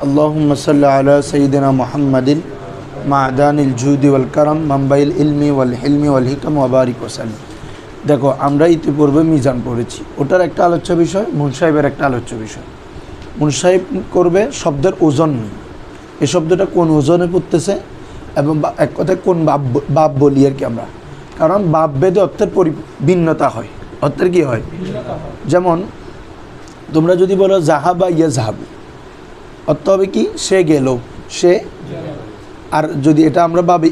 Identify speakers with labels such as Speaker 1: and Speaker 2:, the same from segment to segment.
Speaker 1: اللهم صل على سيدنا محمد معدن الجود والكرم منبع العلم والحلم والحكم وبارك وسلم। দেখো আমরা ইতিপূর্বে মিজান পড়েছি, ওটার একটা আলোচ্য বিষয়, মুনসাহিবের একটা আলোচ্য বিষয়। মুনসাহিব করবে শব্দের ওজন নেই, এই শব্দটা কোন ওজনে পড়তেছে এবং এক কথায় কোন বাপ বলি আর কি আমরা, কারণ বাপ ভেদে অর্থের ভিন্নতা হয়, অর্থের কি হয়। যেমন তোমরা যদি বলো জাহাবা ইয়া জাহাবু, অর্থ হবে কি সে গেল, সে। আর যদি এটা আমরা ভাবে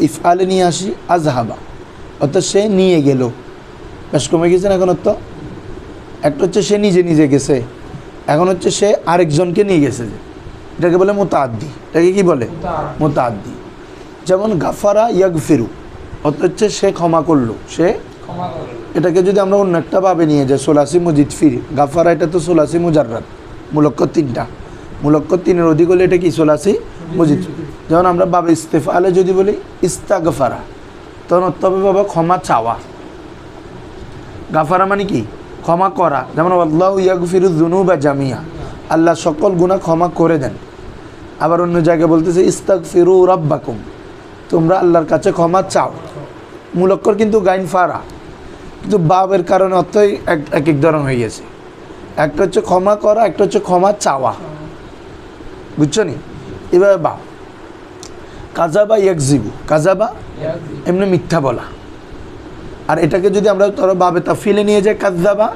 Speaker 1: ইফআলে নিয়ে আসি আজহাবা, অর্থাৎ সে নিয়ে গেল, বেশ কমে গেছে না এখন অর্থ। একটা হচ্ছে সে নিজে নিজে গেছে, এখন হচ্ছে সে আরেকজনকে নিয়ে গেছে, এটাকে বলে মুতাআদ্দি। এটাকে কি বলে? মুতাআদ্দি। যেমন গাফারা ইয়াগফিরু, অর্থ হচ্ছে সে ক্ষমা করলো, সে। এটাকে যদি আমরা অন্য একটা ভাবে নিয়ে যাই সোলাসি মুজিদ ফির, গাফারা এটা তো সোলাসি মুজাররাদ, মুলক্কর তিনটা, মুলক্কর তিনের অধিক হলে এটা কি সোলাসি মুজিদ। যেমন আমরা বাবা ইস্তেফালে যদি বলি ইস্তাগফারা, তখন অর্থ হবে বাবা ক্ষমা চাওয়া। গাফারা মানে কি? ক্ষমা করা। যেমন আল্লাহু ইয়াগফিরুয যুনুবা জামিয়া, আল্লাহ সকল গুনাহ ক্ষমা করে দেন। আবার অন্য জায়গায় বলতেছে ইস্তাগফিরু রাব্বাকুম, তোমরা আল্লাহর কাছে ক্ষমা চাও। মুলক্কর কিন্তু গাইন ফারা, কিন্তু বাবের কারণে অর্থই এক এক ধরন হয়ে গেছে। একটা হচ্ছে ক্ষমা করা, একটা হচ্ছে ক্ষমা চাওয়া, বুঝছো নি? এভাবে বাপ কাজাবা ইয়াকজিবু, কাজাবা এমনি মিথ্যা বলা। আর এটাকে যদি আমরা ধরো বাবে তাফিলে নিয়ে যাই কাজাবা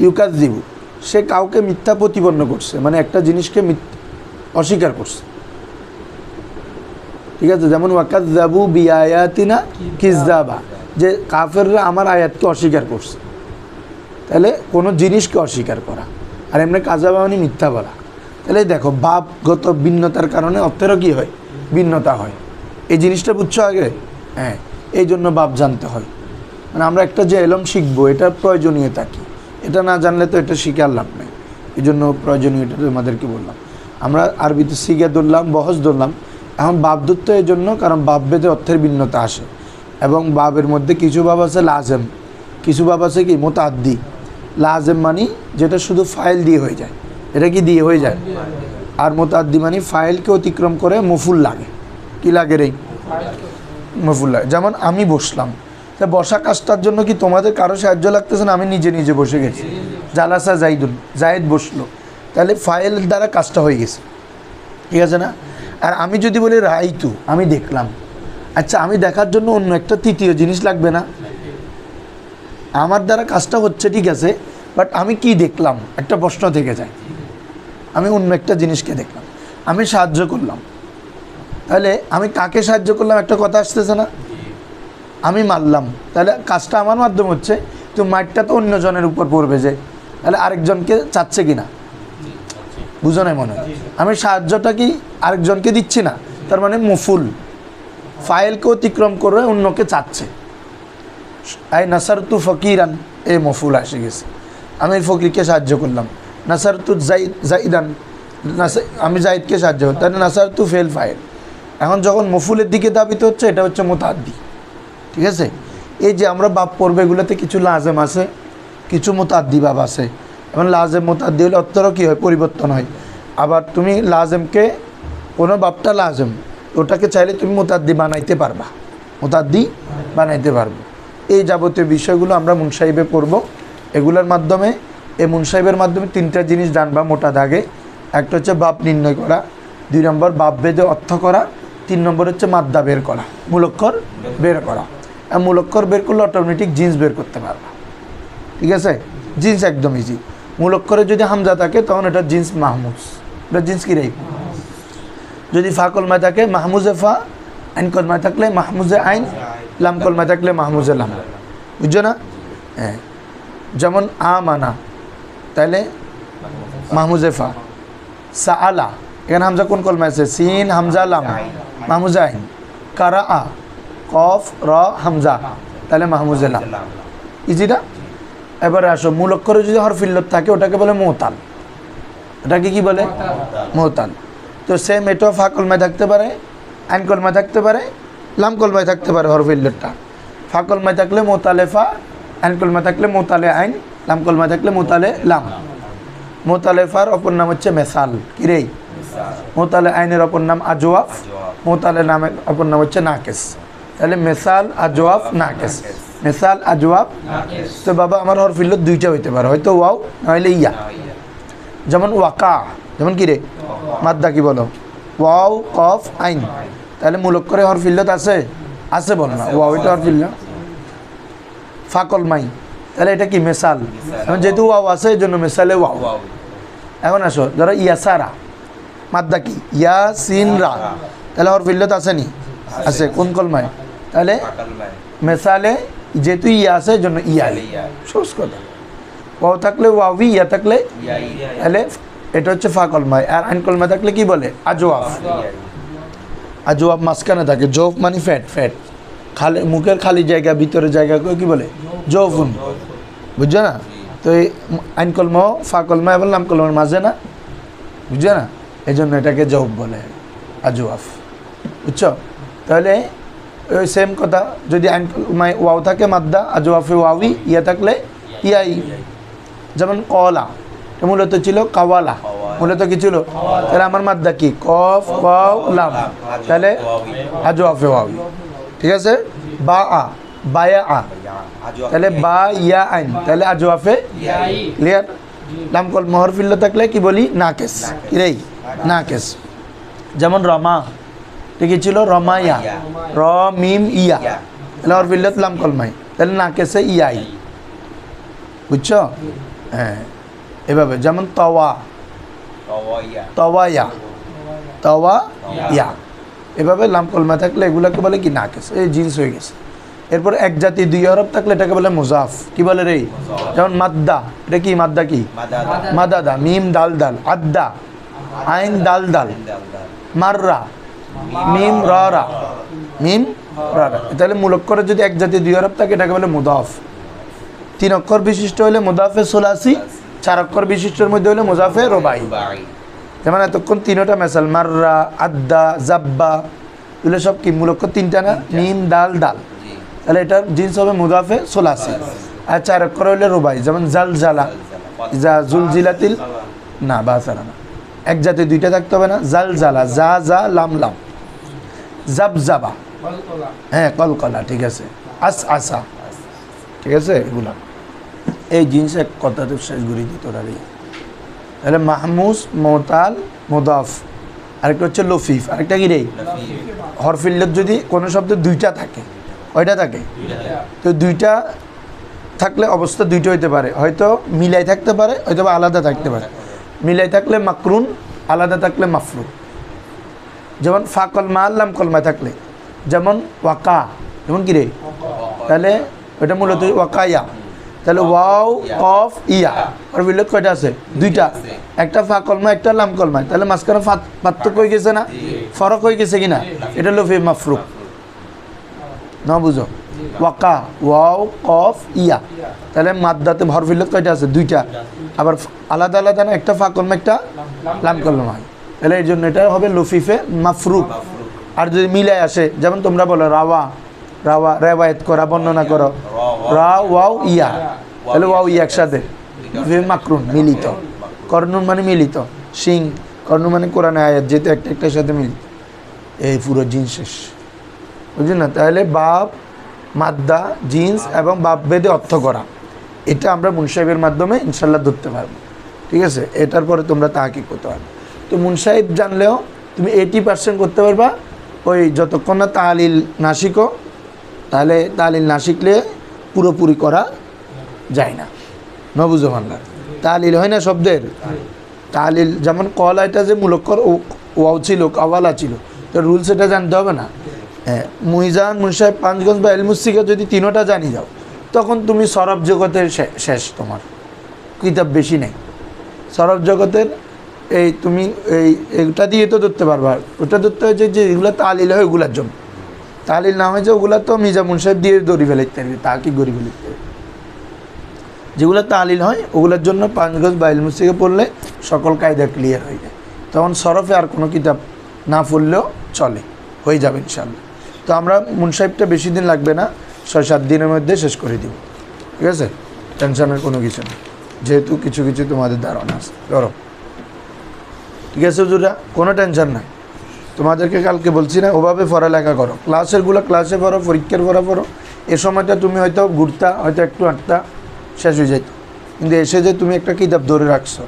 Speaker 1: ইউকাজিবু, সে কাউকে মিথ্যা প্রতিপন্ন করছে, মানে একটা জিনিসকে অস্বীকার করছে, ঠিক আছে। যেমন ওয়াকাজ্জাবু বিআয়াতিনা কিযযাবা, যে কাফেররা আমার আয়াতকে অস্বীকার করছে, তাহলে কোনো জিনিসকে অস্বীকার করা। আর এমনি কাজাবা মানে মিথ্যা বলা। তাহলে দেখো বাপগত ভিন্নতার কারণে অর্থেরও কী হয়, ভিন্নতা হয়। এই জিনিসটা বুঝছো আগে? হ্যাঁ, এই জন্য বাপ জানতে হয়। মানে আমরা একটা যে এলম শিখবো, এটার প্রয়োজনীয়তা কী, এটা না জানলে তো এটা শিখে আর লাভ নেই। এই জন্য প্রয়োজনীয়তা তোমাদেরকে বললাম। আমরা আরবিতে শিখে ধরলাম, বহজ ধরলাম। এখন বাপ ধরতে এই জন্য, কারণ বাপ ভেদে অর্থের ভিন্নতা আসে, এবং বাবের মধ্যে কিছু বাব আছে লাজেম, কিছু বাব আছে কি মুতাআদ্দি। লাজেম মানে যেটা শুধু ফাইল দিয়ে হয়ে যায়, এটা কি দিয়ে হয়ে যায়। আর মুতাআদ্দি মানে ফাইলকে অতিক্রম করে মফুল লাগে। কি লাগে রে? মফুল লাগে। যেমন আমি বসলাম, তা বসা কাজটার জন্য কি তোমাদের কারো সাহায্য লাগতেছে না? আমি নিজে নিজে বসে গেছি। জালাসা জাইদুন, জায়েদ বসলো, তাহলে ফাইল দ্বারা কাজটা হয়ে গেছে, ঠিক আছে না? আর আমি যদি বলি রাইতু, আমি দেখলাম, আচ্ছা আমি দেখার জন্য অন্য একটা তৃতীয় জিনিস লাগবে না? আমার দ্বারা কাজটা হচ্ছে ঠিক আছে, বাট আমি কি দেখলাম একটা প্রশ্ন থেকে যায়। আমি অন্য একটা জিনিসকে দেখলাম, আমি সাহায্য করলাম, তাহলে আমি কাকে সাহায্য করলাম একটা কথা আসতেছে না? আমি মারলাম, তাহলে কাজটা আমার মাধ্যমে হচ্ছে, তো মারটা তো অন্যজনের উপর পড়বে, যে তাহলে আরেকজনকে চাচ্ছে কিনা, বুঝো না মনে হয়? আমি সাহায্যটা কি আরেকজনকে দিচ্ছি না, তার মানে মফুল, ফাইলকে অতিক্রম করে অন্যকে চাচ্ছে। আই নাসারতু ফকিরান, এ মফুল এসে গেছে, আমি ফকিরকে সাহায্য করলাম। নাসারতু জাইদান, আমি জাইদকে সাহায্য করলাম, তাহলে নাসারতু ফেল ফাইল। এখন যখন মফুলের দিকে দাবিত হচ্ছে, এটা হচ্ছে মুতাআদ্দি, ঠিক আছে। এই যে আমরা বাপ পড়বে, এগুলোতে কিছু লাজেম আছে, কিছু মুতাআদ্দি বাব আছে। এবং লাজেম মুতাআদ্দি হলে অর্থেরও কী হয়, পরিবর্তন হয়। আবার তুমি লাজেমকে, কোনো বাপটা লাজেম, ওটাকে চাইলে তুমি মুতাআদ্দি বানাইতে পারবা, মুতাআদ্দি বানাইতে পারবো। এই যাবতীয় বিষয়গুলো আমরা মুনসাহিবে পড়ব। এগুলোর মাধ্যমে, এই মুনসাহিবের মাধ্যমে তিনটা জিনিস জানবা মোটা দাগে। একটা হচ্ছে বাপ নির্ণয় করা, 2 নম্বর বাপ ভেদে অর্থ করা, 3 নম্বর হচ্ছে মাদ্দা বের করা, মূলক্ষর বের করা। আর মূলক্ষর বের করলে অটোমেটিক জিন্স বের করতে পারবা, ঠিক আছে। জিন্স একদম ইজি। মূলক্ষরে যদি হামজা থাকে তখন এটা জিন্স মাহমুজ, এটা জিন্স কি রে। যদি ফা কলমায় থাকে মাহমুজে ফা, আইন কলমায় থাকলে মাহমুজে আইন, লাম কলমায় থাকলে মাহমুজে লাম, বুঝছো না? হ্যাঁ, যেমন আমানা, তাইলে মাহমুজে ফা। সাআলা, এখানে হামজা কোন কলমায় আছে? সিন হামজা লাম, মাহমুজে আইন। কারা আ, কফ র হামজা, তাহলে মাহমুজে লাম। ইজি না? এবারে আসো, মূলক্ষরে যদি হরফিল্লত থাকে ওটাকে বলে মুতাল, ওটাকে কি বলে? মুতাল। তো সেম এটাও ফা কলমায় থাকতে পারে, আইন কলমায় থাকতে পারে, লাম কলমায় থাকতে পারে। হরফিল্লতটা ফা কলমায় থাকলে মোতালে ফা, আইন কলমায় থাকলে মোতালে আইন, লাম কলমায় থাকলে মোতালে লাম। মোতালেফার অপর নাম হচ্ছে মেসাল। কি রে? মুতালে আইনের অপর নাম আজওয়াফ, মুতালে নামের অপর নাম হচ্ছে নাকেস। তাহলে মেসাল আজওয়াফ নাকেস, মেসাল আজওয়াফ। তো বাবা আমার হরফিল্লত দুইটা হইতে পারে, হয়তো ওয়াও নইলে ইয়া। যেমন ওয়াকা, যেমন কি রে মাদ্দা কি বলো, ওয়াও কফ আইন। তাহলে মুলক্করে হরফিল্লত আছে, আছে বল না, ওয়াও এটা হরফিল্লত। ফাকল মাই, তাহলে এটা কি মেসাল, এখন যেহেতু ওয়াও আছে এই জন্য মেসালে ওয়াও। এখন আসো ধরো ইয়াসারা, মাদ্দা কি ইয়া সিন রা, তাহলে হরফিল্লত আছে নি, আছে কোন কলমায়, তাহলে মেসালে যেহেতু ইয়া আছে এই জন্য ইয়া, সহজ কথা। ওয়াও থাকলে ওয়াবি, ইয়া থাকলে তাহলে এটা হচ্ছে ফা কলমায়। আর আইন কলমায় থাকলে কি বলে আজওয়াফ। আজওয়াফ মাঝখানে থাকে, জোফ মানে ফ্যাট, ফ্যাট খালি মুখের খালি জায়গা ভিতরে জায়গাকে কি বলে জৌফুন, বুঝছো না? তো এই আইন কলম ফা কলমা এবং লাম কলমের মাঝে না, বুঝছো না, এই জন্য এটাকে জৌফ বলে আজওয়াফ, বুঝছো? তাহলে ওই সেম কথা, যদি আইন কলমায় ওয়াও থাকে মাদ্দা, আজওয়াফে ওয়াবি, ইয়া থাকলে ইয়াই। যেমন কলা মূলত ছিল কাওয়ালা, মূলত কি ছিল, তাহলে আমার মাদ্দা কি কফ ওয়াও লাম, তাহলে আজওয়াফে ওয়াবি, ঠিক আছে? বা আ, বায়া আ, তাহলে বা ইয়া আইন, তাহলে আজওয়াফে ক্লিয়ার। লাম কলমা হরফিল্লত থাকলে কি বলি নাকেস, কি রে নাকেস। যেমন রমা, ঠিকই ছিল রমাইয়া, র মিম ইয়া, তাহলে হরফিল্লত লাম কলমাই, তাহলে নাকেসে ইয়াই, বুঝছো? হ্যাঁ এভাবে। যেমন তওয়া, তওয়াইয়া, তওয়া ইয়া, এভাবে লাম কলমা থাকলে এগুলোকে বলে কি নাকেস, এই জিন্স হয়ে গেছে। এরপর এক জাতি দুই হরফ থাকলে এটাকে বলে মুজাফ, কি বলে রে? যেমন মাদ্দা, এটা কি মাদ্দা কি মাদাদা, মিম দাল দাল, আদ্দা আইন দাল দাল, মাররা মিম রা, মিম রা। তাহলে মুলক্করে যদি এক জাতি দুই হরফ থাকে এটাকে বলে মুদাফ। 3 অক্ষর বিশিষ্ট হলে মুদাফে সুলাসি, 4 অক্ষর বিশিষ্টর মধ্যে হলে মুজাফে রুবাই। যেমন এতক্ষণ 3টা মেসাল, মাররা, আদ্দা, জাব্বা, এগুলো সব কি মুলক্কর 3টা না, মিম দাল দাল, তাহলে এটার জিন্স হবে মুদাফে সুলাসি। আর 4 অক্ষর হলে রুবাই, যেমন জালজালা, যা জুলজিলাতিল, না বাসারা না, এক জাতি দুইটা থাকতে হবে না, জালজালা, যা যা লাম লাম, জাবজাবা, হ্যাঁ কলকলা, ঠিক আছে, আস আসা, ঠিক আছে? এগুলা এই জিনিস এক কথাতে শেষ ঘুরি দিত রে। তাহলে মাহমুস, মোতাল, মুদাফ, আরেকটা হচ্ছে লফিফ, আরেকটা কি রে হরফিল্লত যদি কোনো শব্দে দুইটা থাকে, ওইটা থাকে, তো দুইটা থাকলে অবস্থা দুইটা হইতে পারে, হয়তো মিলাই থাকতে পারে, হয়তো আলাদা থাকতে পারে। মিলাই থাকলে মাকরুন, আলাদা থাকলে মাফরুন। যেমন ফা কলমা লাম কলমা থাকলে, যেমন ওয়াকা, যেমন কি রে, তাহলে ওইটা মূলত ওয়াকাইয়া, তাহলে ওয়াও কফ ইয়া, আর বিলত কয়টা আছে? দুইটা, একটা ফা কলমা একটা লাম কলমা, তাহলে মাঝখানে পার্থক্য হয়ে গেছে না, ফরক হয়ে গেছে কিনা, এটা লফি মাফরুক না, বুঝো? ওয়াকা ওয়াও কফ ইয়া, তাহলে মাদ্দাতে হরফিল্লত কয়টা আছে? দুইটা, আবার আলাদা আলাদা না, একটা ফা কলমা একটা লাম কলমা, তাহলে এই জন্য এটা হবে লফিফে মাফরুক। আর যদি মিলাই আসে, যেমন তোমরা বলো রাওয়া, রাওয়া রেওয়ায়ত করা, বর্ণনা করো, রা ওয়াও ইয়া, তাহলে ওয়াও ইয়া একসাথে মাকরুন, মিলিত। কর্নুন মানে মিলিত, সিং কর্নুন মানে কোরআনে আয়াত, যেহেতু একটা একটার সাথে মিলিত, এই পুরো জিন্স শেষ, বুঝলি না? তাহলে বাপ মাদ্দা জিন্স এবং বাপ বেদে অর্থ করা, এটা আমরা মুনসাহিবের মাধ্যমে ইনশাল্লাহ ধরতে পারবো, ঠিক আছে? এটার পরে তোমরা তাহাকিক করতে পারবে। তো মুনসাহিব জানলেও তুমি 80% করতে পারবা, ওই যতক্ষণ না তাহলিল না শিখো, তাহলে তাহলিল না শিখলে পুরোপুরি করা যায় না, নবুঝো মানলা। তাহলিল হয় না শব্দের, তাহলিল যেমন কলা, এটা যে মূলক্ষর ওয়াও ছিল, কাওয়ালা ছিল, তো রুলস এটা জানতে হবে না। হ্যাঁ, মুইজান, মুনসাহিব, পাঁচগঞ্জ বা এলমুসিকা যদি 3টা জানি যাও, তখন তুমি সরব জগতের শেষ, তোমার কিতাব বেশি নেই সরব জগতের। এই তুমি এইটা দিয়ে তো ধরতে পারবা, ওটা ধরতে হয়েছে যে এগুলো তাহলিল হয়, ওগুলার জন্য। তাহলিল না হয়েছে ওগুলা তো মির্জা মুনসাহিব দিয়ে দড়ি ফেলাইতে পারবে, তা কি গড়ি ফেলাইতে পারবে। যেগুলো তাহলিল হয় ওগুলোর জন্য 5 গজ বা ইলমুস থেকে পড়লে সকল কায়দা ক্লিয়ার হয়ে যায়, তখন সরফে আর কোনো কিতাব না পড়লেও চলে, হয়ে যাবে ইনশাআল্লাহ। তো আমরা মুনসাহিবটা বেশি দিন লাগবে না, 6-7 দিনের মধ্যে শেষ করে দিব, ঠিক আছে? টেনশনের কোনো কিছু নেই, যেহেতু কিছু কিছু তোমাদের ধারণা আছে। ধরো ঠিক আছে হুজুরা, কোনো টেনশন নাই। তোমাদেরকে কালকে বলছি না, ওভাবে পড়ালেখা করো, ক্লাসেরগুলো ক্লাসে পড়ো, পরীক্ষার পড়ো। এ সময়টা তুমি হয়তো ঘুরতা, হয়তো একটু আটটা, শেষ হয়ে যেত। কিন্তু এসে যে তুমি একটা কিতাব ধরে রাখছো,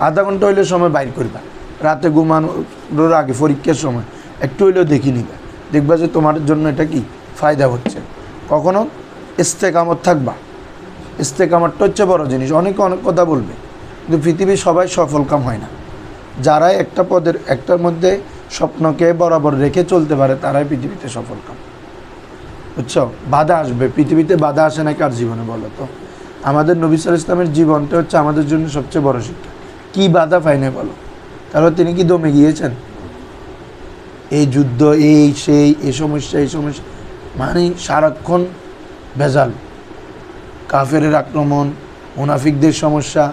Speaker 1: আধা ঘন্টা হইলে সময় বাইর করবা, রাতে ঘুমানোর আগে পরীক্ষার সময় একটু হইলেও দেখি নিবা, দেখবা যে তোমার জন্য এটা কি ফায়দা হচ্ছে। কখনো ইস্তেকামত থাকবা, ইস্তেকামতটা হচ্ছে বড় জিনিস। অনেকে অনেক কথা বলবে, কিন্তু পৃথিবীর সবাই সফল কাম হয় না। যারা একটা পদের একটার মধ্যে স্বপ্নকে বরাবর রেখে চলতে পারে তারাই পৃথিবীতে সফল কাম। বুঝছো? বাধা আসবে, পৃথিবীতে বাধা আসে না কার জীবনে বলো তো? আমাদের নবী সাল্লাল্লাহু আলাইহি ওয়াসাল্লামের জীবনটা হচ্ছে আমাদের জন্য সবচেয়ে বড় শিক্ষা। কি বাধা পাইনি বলো? তারপর তিনি কি দমে গিয়েছেন? এই যুদ্ধ, এই সেই, এই সমস্যা, মানে সারাক্ষণ ভেজাল, কাফেরের আক্রমণ, মুনাফিকদের সমস্যা,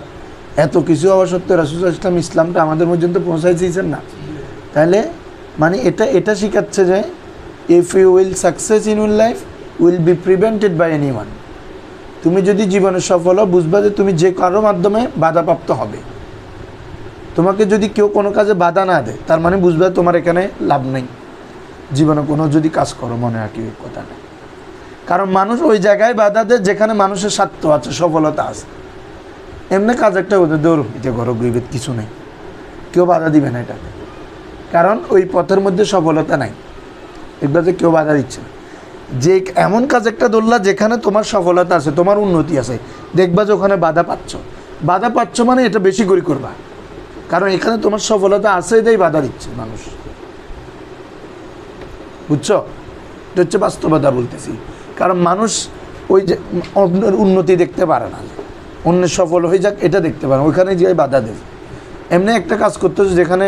Speaker 1: এত কিছু হওয়া সত্ত্বেও রাসূল সাল্লাল্লাহু আলাইহি ওয়াসাল্লাম ইসলামটা আমাদের পর্যন্ত পৌঁছাই দিয়েছেন না। তাহলে মানে এটা শিখাচ্ছে যে if you will success in your life will be prevented by anyone. তুমি যদি জীবনে সফল হও, বুঝবা যে তুমি যে কারোর মাধ্যমে বাধাপ্রাপ্ত হবে। তোমাকে যদি কেউ কোনো কাজে বাধা না দেয়, তার মানে বুঝবা তোমার এখানে লাভ নেই। জীবনে কোনো যদি কাজ করো, মনে রাখি এই কথাটা। কারণ মানুষ ওই জায়গায় বাধা দেয় যেখানে মানুষের স্বার্থ আছে, সফলতা আছে। এমনি কাজ একটা ওদের দৌড় এতে করো, গরিবের কিছু নেই, কেউ বাধা দিবে না এটাকে। কারণ ওই পথের মধ্যে সফলতা নাই, এগুলো যে কেউ বাধা দিচ্ছে না। যে এমন কাজ একটা ধরলা যেখানে তোমার সফলতা আছে, তোমার উন্নতি আছে, দেখবা যে ওখানে বাধা পাচ্ছ মানে এটা বেশি করে করবা। কারণ এখানে তোমার সফলতা আছে, এটাই বাধা দিচ্ছে মানুষ। বুঝছো? এটা হচ্ছে বাস্তবতা বলতেছি। কারণ মানুষ ওই যে অন্যের উন্নতি দেখতে পারে না, অন্যের সফল হয়ে যাক এটা দেখতে পারে না, ওইখানে যে বাধা দেয়। এমনি একটা কাজ করতেছে যেখানে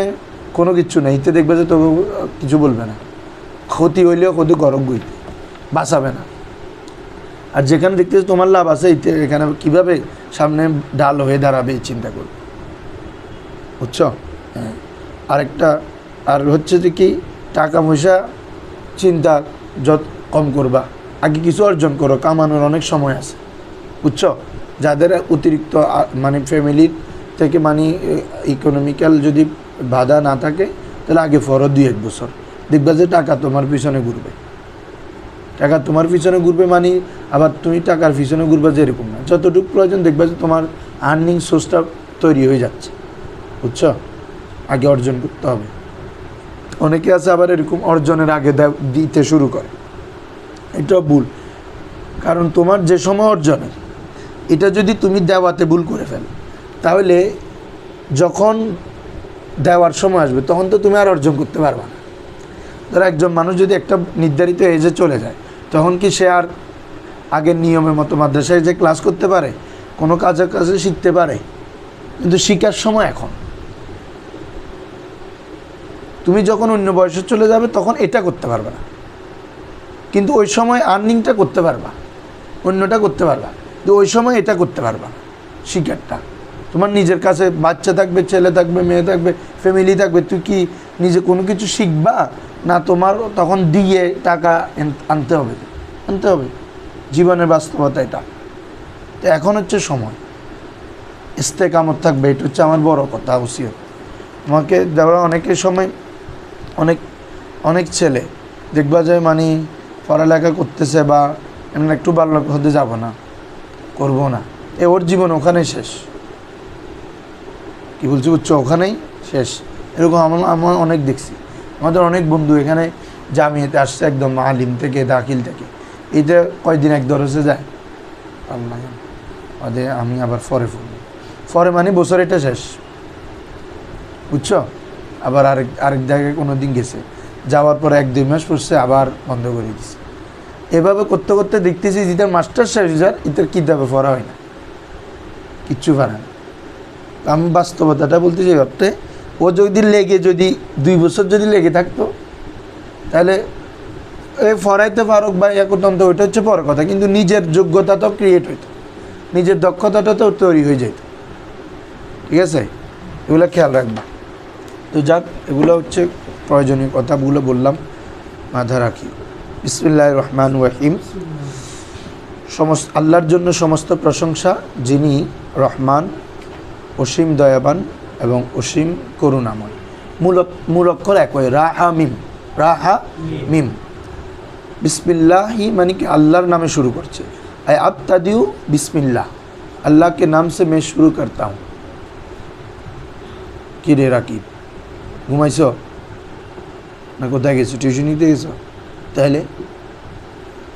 Speaker 1: কোনো কিছু নেই, এতে দেখবে যে তবু কিছু বলবে না, ক্ষতি হইলেও ক্ষতি গরম গই বাঁচাবে না। আর যেখানে দেখতেছে তোমার লাভ আছে, এখানে কীভাবে সামনে ঢাল হয়ে দাঁড়াবে এই চিন্তা করবে। বুঝছো? হ্যাঁ। আরেকটা আর হচ্ছে যে কি, টাকা পয়সা চিন্তা যত কম করবা, আগে কিছু অর্জন করো, কামানোর অনেক সময় আছে। বুঝছো? যাদের অতিরিক্ত মানে ফ্যামিলির থেকে মানে ইকোনমিক্যাল যদি বাধা না থাকে, তাহলে আগে ফরো 2-1 বছর, দেখবা যে টাকা তোমার পিছনে ঘুরবে। টাকা তোমার পিছনে ঘুরবে মানে আবার তুমি টাকার পিছনে ঘুরবা যেরকম না, যতটুকু প্রয়োজন দেখবা যে তোমার আর্নিং সোর্সটা তৈরি হয়ে যাচ্ছে। বুঝছো? আগে অর্জন করতে হবে। অনেকে আছে আবার এরকম অর্জনের আগে দিতে শুরু করে, এটা ভুল। কারণ তোমার যে সময় অর্জনের, এটা যদি তুমি দেওয়াতে ভুল করে ফেলো, তাহলে যখন দেওয়ার সময় আসবে তখন তো তুমি আর অর্জন করতে পারবে না। ধরো একজন মানুষ যদি একটা নির্ধারিত এজে চলে যায়, তখন কি সে আর আগের নিয়মের মতো মাদ্রাসায় যে ক্লাস করতে পারে, কোনো কাজে শিখতে পারে? কিন্তু শিখার সময় এখন। তুমি যখন অন্য বয়সে চলে যাবে তখন এটা করতে পারবে না, কিন্তু ওই সময় আর্নিংটা করতে পারবা, অন্যটা করতে পারবা, কিন্তু ওই সময় এটা করতে পারবা না। শিকারটা তোমার নিজের কাছে, বাচ্চা থাকবে, ছেলে থাকবে, মেয়ে থাকবে, ফ্যামিলি থাকবে, তুই কি নিজে কোনো কিছু শিখবা না? তোমার তখন দিয়ে টাকা আনতে হবে। জীবনের বাস্তবতা এটা। তো এখন হচ্ছে সময়, ইস্তেকামত থাকবে, এটা হচ্ছে আমার বড় কথা। উচিত তোমাকে দেওয়া। অনেকের সময় অনেক ছেলে দেখবা যে মানে পড়ালেখা করতেছে বা এমন একটু ভালো হতে যাবো না, করবো না, ওর জীবন ওখানেই শেষ। কি বলছি? বুঝছো? ওখানেই শেষ। এরকম আমার অনেক দেখছি। আমাদের অনেক বন্ধু এখানে জামিয়াতে আসছে, একদম আলিম থেকে, দাখিল থেকে, এইটা কয়দিন এক দরজে যায়, আল্লাহ ওদের আমি আবার ফরে মানে বছর এটা শেষ। বুঝছো? আবার আরেক জায়গায় কোনো দিন গেছে, যাওয়ার পর 1-2 মাস পড়ছে, আবার বন্ধ করে দিচ্ছে। এভাবে করতে করতে দেখতেছি যেটার মাস্টার শেষ যার এটার কিতাবে পড়া হয় না, কিচ্ছু পারে না। আমি বাস্তবতাটা বলতেছি। ভাবতে ও যদি 2 বছর যদি লেগে থাকতো, তাহলে ফরাইতে পারুক বা একতন্ত্র, ওইটা হচ্ছে পরের কথা, কিন্তু নিজের যোগ্যতাটাও ক্রিয়েট হইতো, নিজের দক্ষতাটা তো তৈরি হয়ে যেত। ঠিক আছে? এগুলো খেয়াল রাখবা। তো যাক, এগুলো হচ্ছে প্রয়োজনীয় কথাগুলো বললাম, মাথা রাখি। বিসমিল্লাহির রহমানির রহিম। আল্লাহর জন্য সমস্ত প্রশংসা, যিনি রহমান, অসীম দয়াবান এবং অসীম করুণাময়। মূল অক্ষর এক হয়, রাহা মিম, রাহা মিম। बिस्मिल्लाही मानी कि अल्लाहर नाम शुरू करছে। आई अब्तदिउ बिस्मिल्लाह, अल्लाह के नाम से मैं शुरू करता हूँ। कि रे राकिब घुमाइছো না কোথায় গেছো, টিউশনিতে গেছো?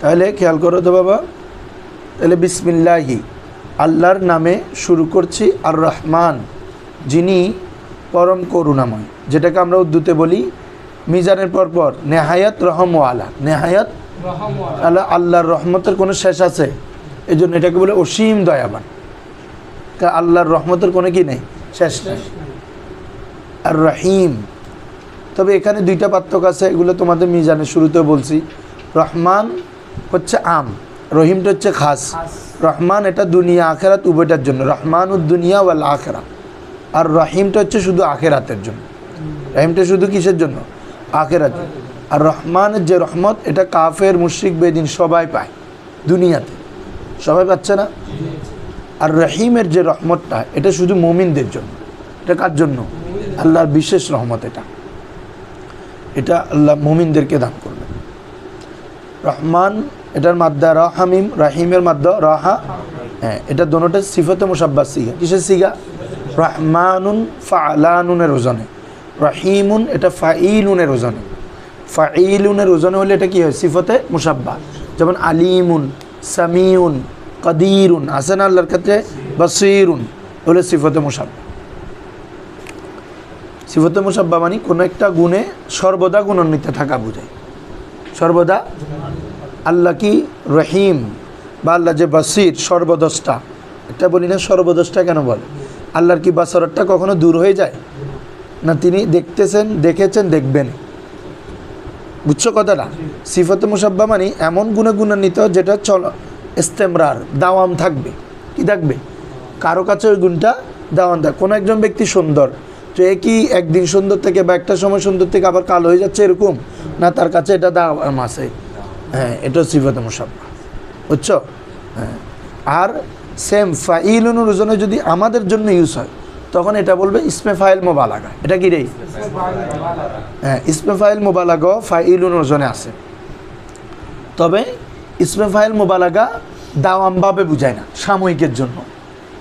Speaker 1: তাহলে খেয়াল করো তো বাবা, তাহলে বিসমিল্লাহি আল্লাহর নামে শুরু করছি, আর রহমান যিনি পরম করুণাময়, যেটাকে আমরা উর্দুতে বলি মিজানের পরপর নেহায়াত রহমওয়ালা, নেহায়াত রহমওয়ালা। আল্লাহর রহমতের কোনো শেষ আছে? এই জন্য এটাকে বলে অসীম দয়াবান। আল্লাহর রহমতের কোনো কি নেই, শেষ নেই। আর রহিম, তবে এখানে দুইটা পার্থক্য আছে, এগুলো তোমাদের মিজানের শুরুতেও বলছি। রহমান হচ্ছে আম, রহিমটা হচ্ছে খাস। রহমান এটা দুনিয়া আখেরাত উভয়টার জন্য, রহমানুদ দুনিয়া ওয়াল আখেরা। আর রহিমটা হচ্ছে শুধু আখেরাতের জন্য। রহিমটা শুধু কিসের জন্য? আখেরাত। আর রহমানের যে রহমত, এটা কাফের মুশরিক বেদিন সবাই পায়, দুনিয়াতে সবাই পাচ্ছে না। আর রহিমের যে রহমতটা, এটা শুধু মুমিনদের জন্য। এটা কার জন্য? আল্লাহর বিশেষ রহমত। এটা আল্লাহ মুমিনদেরকে দান করবেন। রহমান এটার মাদ্দা রহামিম, রাহিমের মাদ্দা রাহা। হ্যাঁ, এটা দোনোটা সিফতে মুসাব্বা সিগা। কিসের সিগা? রহমানুন ফালানুনের ওজনে, রহিমুন এটা ফাইলুনের ওজনে। ফাইলুনের ওজনে হলে এটা কি হয়? সিফতে মুসাব্বা। যেমন আলিমুন, সামিউন, কদিরুন আছে না আল্লাহর ক্ষেত্রে, বসিরুন হলে সিফতে মুসাব্বা। সিফতে মুসাব্বা মানে কোনো একটা গুণে সর্বদা গুণান্বিত থাকা বোঝায়, সর্বদা। আল্লাহ কি রহিম বা আল্লাহ যে বসির, সর্বদ্রষ্টা। এটা বলি না সর্বদ্রষ্টা কেন বলে? আল্লাহর কি বাসরতটা কখনো দূর হয়ে যায় না? তিনি দেখতেছেন, দেখেছেন, দেখবেন। বুঝছো কথাটা? সিফতে মুসাব্বা মানে এমন গুণে গুণান্বিত যেটা ইস্তেমরার, দাওয়াম থাকবে। কি থাকবে? কারো কাছে ওই গুণটা দাওয়াম থাকবে। কোনো একজন ব্যক্তি সুন্দর, তো একই একদিন সুন্দর থেকে বা একটা সময় সুন্দর থেকে আবার কালো হয়ে যাচ্ছে, এরকম না, তার কাছে এটা দাওয়াম আছে। হ্যাঁ, এটা সিফতে মুসাব্বা। বুঝছো? হ্যাঁ। আর সেম ফাইলুনের ওজনে যদি আমাদের জন্য ইউজ হয়, তখন এটা বলবে ইসমে ফাইল মোবালাগা। এটা কি রে? হ্যাঁ, ইসমে ফাইল মোবালাগা ফাইলুনের ওজনে আছে। তবে ইসমে ফাইল মোবালাগা দাওয়ামভাবে বুঝায় না, সাময়িকের জন্য।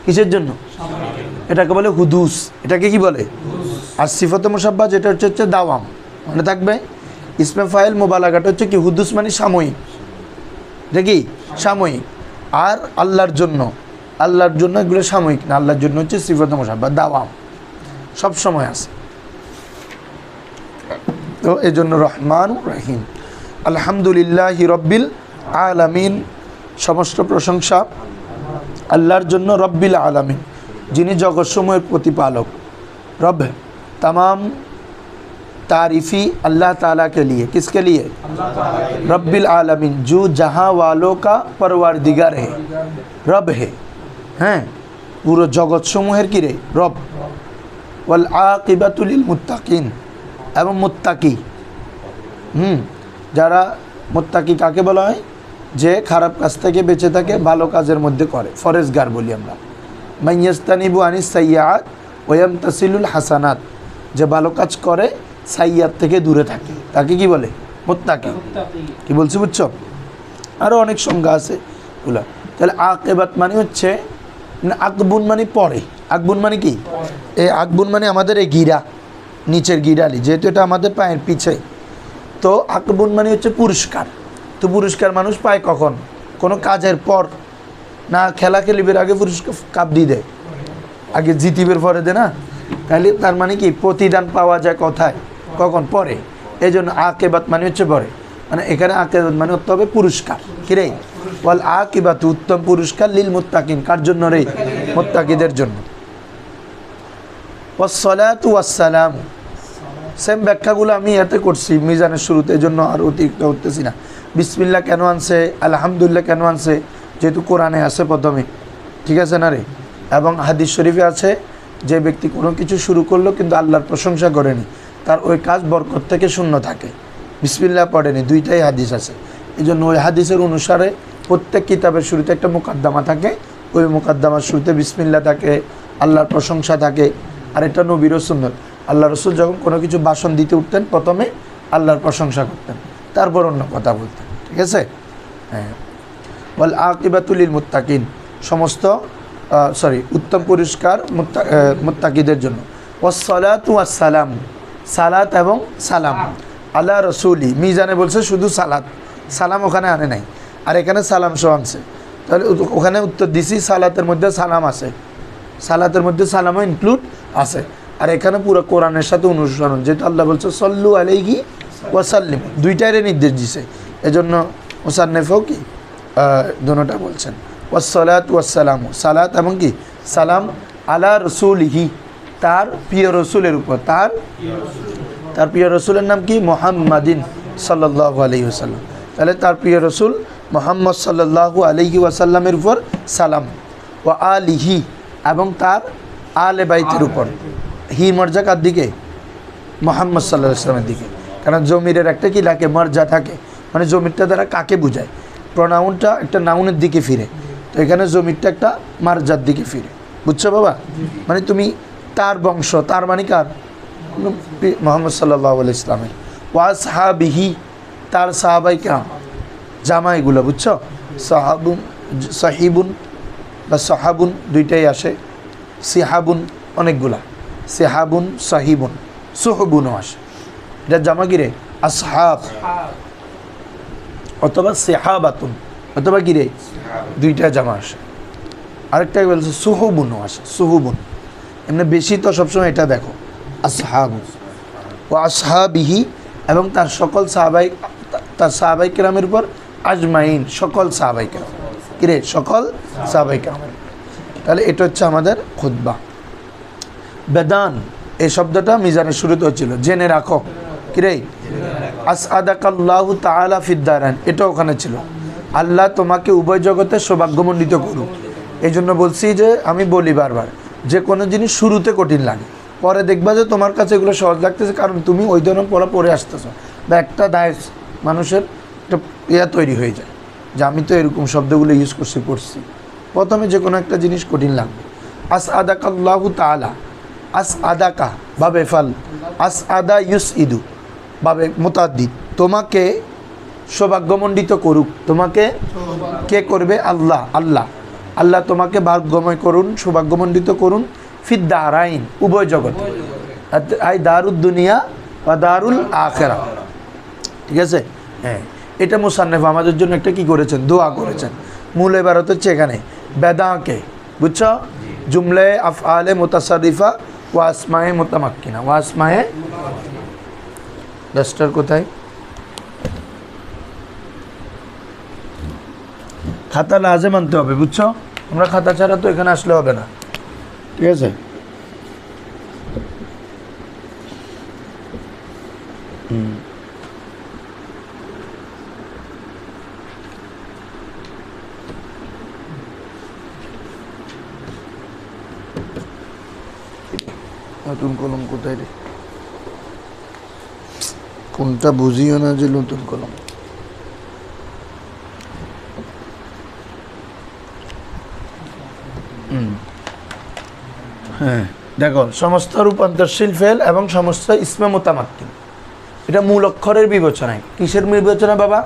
Speaker 1: কিসের জন্য? এটাকে বলে হুদুস। এটাকে কি বলে? আর সিফতে মুসাব্বা যেটা হচ্ছে দাওয়াম, মানে থাকবে। ইসমে ফাইল মোবালাগাটা হচ্ছে কি? হুদুস মানে সাময়িক। এটা কি? সাময়িক। আর আল্লাহর জন্য এগুলো সাময়িক না, আল্লাহর জন্য হচ্ছে সিফতে মুসাব্বা, দাওয়াম, সব সময় আছে। তো এই জন্য রহমান রহিম। আলহামদুলিল্লাহি রব্বিল আলামিন, সমস্ত প্রশংসা আল্লাহর জন্য। রব্বিল আলামিন যিনি জগৎসমূহের প্রতিপালক। रब तमाम तारीफ़ी अल्लाह ताला के लिए, किसके लिए? रब्बिल आलमीन, जो जहाँ वालों का परवरदिगार है, रब है, हैं पूरा जगत समूहेर की रे रब। वल आकिबातु लिल मुत्ताकिन, एवं मुत्ताकी, যারা মুত্তাকি কাকে বলা হয়? যে খারাপ কাজ থেকে বেঁচে থাকে, ভালো কাজের মধ্যে করে, ফরেজগার বলি আমরা। মাইয়াস্তানিবু আনিস সাইয়্যাত ওয়ায়ামতাসিলুল হাসানাত, যে ভালো কাজ করে সাইয়্যাত থেকে দূরে থাকে, তাকে কি বলে? মুত্তাকি। কি বলছি বুঝছো? আরও অনেক সংজ্ঞা আছে ওগুলা। তাহলে আকিবাত মানে হচ্ছে আকবুন মানে পরে, আকবুন মানে কি? এই আকবুন মানে আমাদের এই গিরা, নিচের গিরালি, যেহেতু এটা আমাদের পায়ের পিছে, তো আকবুন মানে হচ্ছে পুরস্কার। তো পুরস্কার মানুষ পায় কখন? কোনো কাজের পর না, খেলা খেলিবের আগে পুরস্কার কাপ দিয়ে দেয়, আগে জিতিবের পরে দে না, তাহলে তার মানে কি প্রতিদান পাওয়া যায় কোথায়? কখন? পরে। এই জন্য আকিবাত মানে হচ্ছে পরে, মানে এখানে আকিবাত মানে হতে হবে পুরস্কার। কি রে? ওয়াল আকিবাত, উত্তম পুরস্কার, লিল মুত্তাকিন, কার জন্য রে? মুত্তাকিদের জন্য। ওয়াসসালাতু ওয়াসসালাম, সেম ব্যাখ্যাগুলো আমি এতে করছি মিজানের শুরুতে, এই জন্য আর অতিরিক্ত করতেছি না। বিসমিল্লাহ কেন আনছে, আলহামদুলিল্লাহ কেন আনছে? যেহেতু কোরআনে আছে প্রথমে, ঠিক আছে না রে? এবং হাদিস শরীফে আছে, যে ব্যক্তি কোনো কিছু শুরু করলো কিন্তু আল্লাহর প্রশংসা করেনি, তার ওই কাজ বরকত থেকে শূন্য থাকে। বিসমিল্লাহ পড়েনি, দুইটাই হাদিস আছে। এই জন্য ওই হাদিসের অনুসারে প্রত্যেক কিতাবের শুরুতে একটা মুকাদ্দামা থাকে, ওই মুকাদ্দামার শুরুতে বিসমিল্লাহ থাকে, আল্লাহর প্রশংসা থাকে। আর এটা নবীরও সুন্নত। আল্লাহ রসুল যখন কোনো কিছু ভাষণ দিতে উঠতেন প্রথমে আল্লাহর প্রশংসা করতেন, তারপর অন্য কথা বলতেন। ঠিক আছে? হ্যাঁ, বল আকিবাতুল লিল মুত্তাকিন, সমস্ত উত্তম পুরস্কার মুত্তাকিদের জন্য। ওয়াসসালাতু ওয়াসসালাম, সালাত এবং সালাম আলা রসুলি, মিজানে বলছে শুধু সালাত, সালাম ওখানে আনে নাই, আর এখানে সালাম সহ আনছে। তাহলে ওখানে উত্তর দিছি সালাতের মধ্যে সালাম আছে, সালাতের মধ্যে সালামও ইনক্লুড আছে, আর এখানে পুরো কোরআনের সাথে অনুসরণ, যেহেতু আল্লাহ বলছে সল্লু আলাইহি ওয়াসাল্লিম, দুইটারে নির্দেশ দিছে, এজন্য মুসান্নিফও কি দোনোটা বলছেন। ওয়াসসালাতু ওয়াসসালামু, সালাত এবং কি সালাম আলা রসুলিহি, তার প্রিয় রসুলের উপর, তার প্রিয় রসুলের নাম কি? মুহাম্মাদিন সাল্লাল্লাহু আলাইহি ওয়াসাল্লাম। তাহলে তার প্রিয় রসুল মুহাম্মদ সাল্লাল্লাহু আলাইহি ওয়াসাল্লামের উপর সালাম। ওয়া আলিহি, এবং তার আলে বাইতের উপর। হি মর্যা কার দিকে? মুহাম্মদ সাল্লাল্লাহু আলাইহি ওয়াসাল্লামের দিকে, কারণ জমিরের একটা কি লাগে? মর্যা থাকে, মানে জমিরটা দ্বারা কাকে বোঝায়? প্রনাউনটা একটা নাউনের দিকে ফিরে, তো এখানে জমিরটা একটা মারজার দিকে ফিরে। বুঝছো বাবা? মানে তুমি তার বংশ, তার মানে কার? মুহাম্মদ সাল্লাল্লাহু আলাইহি ওয়াসাল্লামের। ওয়াসহাবিহি, তার সাহাবাই কেরাম, জামাইগুলো, বুঝছো? সাহাবুন, সাহিবুন বা সাহাবুন দুইটাই আসে, সিহাবুন অনেকগুলা, সিহাবুন সাহিবুন, সুহবুনও আসে, এটা জামা কিরে? আসহাব, অথবা সিহাবাতুন, অথবা কিরে দুইটা জামা আসে। আরেকটা বলছে সুহবুনও আসে, সুহবুন, এমনি বেশি তো সবসময় এটা দেখো আসহাবু। ও আসহাবিহি, এবং তার সকল সাহাবাই, তার সাহাবাই কেরামের উপর, আজমাইন, সকল সাহাবাই কেরাম, কিরে সকল সাহাবাই কেরামের। তাহলে এটা হচ্ছে আমাদের খুতবা। বেদান এই শব্দটা মিজানের শুরুতে হচ্ছিল, জেনে রাখো, কিরে আসআদাকাল্লাহু তাআলা ফিদ্দারান, এটা ওখানে ছিল, আল্লাহ তোমাকে উভয় জগতে সৌভাগ্যমণ্ডিত করুক। এই জন্য বলছি যে আমি বলি বারবার, যে কোনো জিনিস শুরুতে কঠিন লাগে, পরে দেখবা যে তোমার কাছে এগুলো সহজ লাগতেছে, কারণ তুমি ওই ধরনের পড়ে আসতেছো, বা একটা দায় মানুষের একটা তৈরি হয়ে যায় যে আমি তো এরকম শব্দগুলো ইউজ করছি। প্রথমে যে কোনো একটা জিনিস কঠিন লাগবে। আসআদাকাল্লাহু তাআলা, আসআদাকা বাবে ফাল, আসআদা ইউসইদু বাবে মুতাদ্দিদ, তোমাকে সৌভাগ্যমণ্ডিত করুক, তোমাকে কে করবে? আল্লাহ, আল্লাহ, আল্লাহ তোমাকে ভাগ্যময় করুন, সৌভাগ্যমণ্ডিত করুন, ফিদ্দারাইন, উভয় জগৎ, আই দারুদ দুনিয়া বা দারুল আখিরা। ঠিক আছে? হ্যাঁ, এটা মুসান্নিফ আমাদের জন্য একটা কি করেছেন? দোয়া করেছেন। মূল ইবারত হচ্ছে এখানে বেদাকে, বুঝছো? জুমলে আফআলে মুতাসাররিফা ওয়া আসমায়ে মুতামাক্কিনা, ওয়া আসমায়ে, ডাস্টার কোথায়? খাতা লাজেম আনতে হবে, বুঝছো? আমরা খাতা ছাড়া তো এখানে আসলে হবে না। ঠিক আছে? নতুন কলম কোথায় রে? কোনটা বুঝিও না যে নতুন কলম। হ্যাঁ, দেখো, সমস্ত রূপান্তরশীল ফেল এবং সমস্ত ইসমে মুতামাক্কিন, এটা মূল অক্ষরের বিবেচনায়। কিসের বিবেচনা বাবা?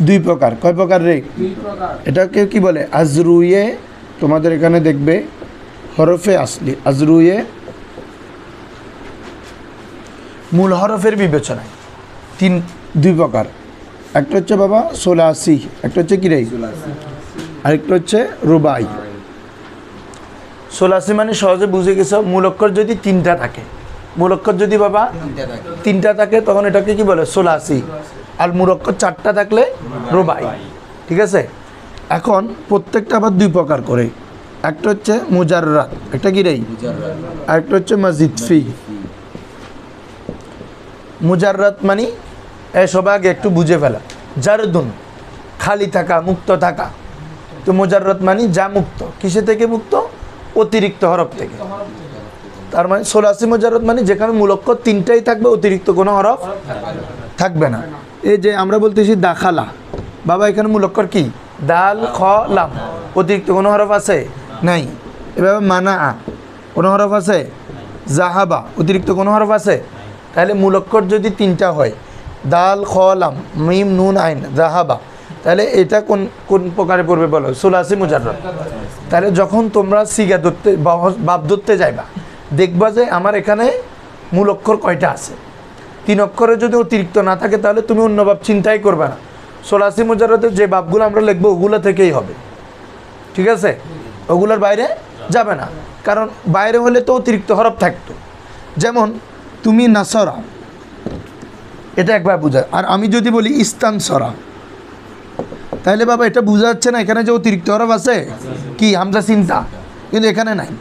Speaker 1: দুই প্রকার। কয় প্রকার রে? এটাকে কি বলে? আজরুয়ে, তোমাদের এখানে দেখবে হরফে আসলি, আজরুয়ে মূল হরফের বিবেচনায় দুই প্রকার। একটা হচ্ছে বাবা সোলাসি, একটা হচ্ছে কি রে? আরেকটা হচ্ছে রুবাই। সোলাসি মানে সহজে বুঝে গেছো, মূল অক্ষর যদি তিনটা থাকে, মূল অক্ষর যদি বাবা তিনটা থাকে তখন এটাকে কি বলে? সোলাসি। আর মূল অক্ষর চারটা থাকলে রুবাই। ঠিক আছে? এখন প্রত্যেকটা আবার দুই প্রকার করে, একটা হচ্ছে মুজাররাত, একটা কি রে? আরেকটা হচ্ছে মাজিদ ফি। মুজাররাত মানে সব আগে একটু বুঝে ফেলা, জারদুন খালি থাকা, মুক্ত থাকা। তো মুজাররাত মানে যা মুক্ত, কিসে থেকে মুক্ত? অতিরিক্ত হরফ থেকে। তার মানে সোলাসি মুজাররাত মানে যেখানে মূল অক্ষর তিনটাই থাকবে, অতিরিক্ত কোনো হরফ থাকবে না। এই যে আমরা বলতেছি দাখালা, বাবা এখানে মূল অক্ষর কি? দাল, খ, লাম, অতিরিক্ত কোনো হরফ আছে? নাই। এভাবে মানা, কোনো হরফ আছে? জাহাবা অতিরিক্ত কোনো হরফ আছে? তাহলে মূল অক্ষর যদি তিনটা হয়, দাল খ লাম মিম নুন আইন জাহাবা, তাহলে এটা কোন কোন প্রকারে পড়বে বলো? সুলাসি মুজাররদ। তাহলে যখন তোমরা সিগা ধরতে বাপ ধরতে যাইবা, দেখবা যে আমার এখানে মূল অক্ষর কয়টা আছে। 3 অক্ষরে যদি অতিরিক্ত না থাকে তাহলে তুমি অন্য বাপ চিন্তাই করবে না। সুলাসি মুজাররদের যে বাপগুলো আমরা লিখবো ওগুলো থেকেই হবে, ঠিক আছে? ওগুলোর বাইরে যাবে না, কারণ বাইরে হলে তো অতিরিক্ত হরফ থাকতো। যেমন তুমি নাসরা, এটা একবার বোঝায়। আর আমি যদি বলি ইস্তানসরা, তাহলে বাবা এটা বোঝা যাচ্ছে না এখানে যে অতিরিক্ত হরফ আছে কি হামজা চিন্তা, কিন্তু এখানে নাই।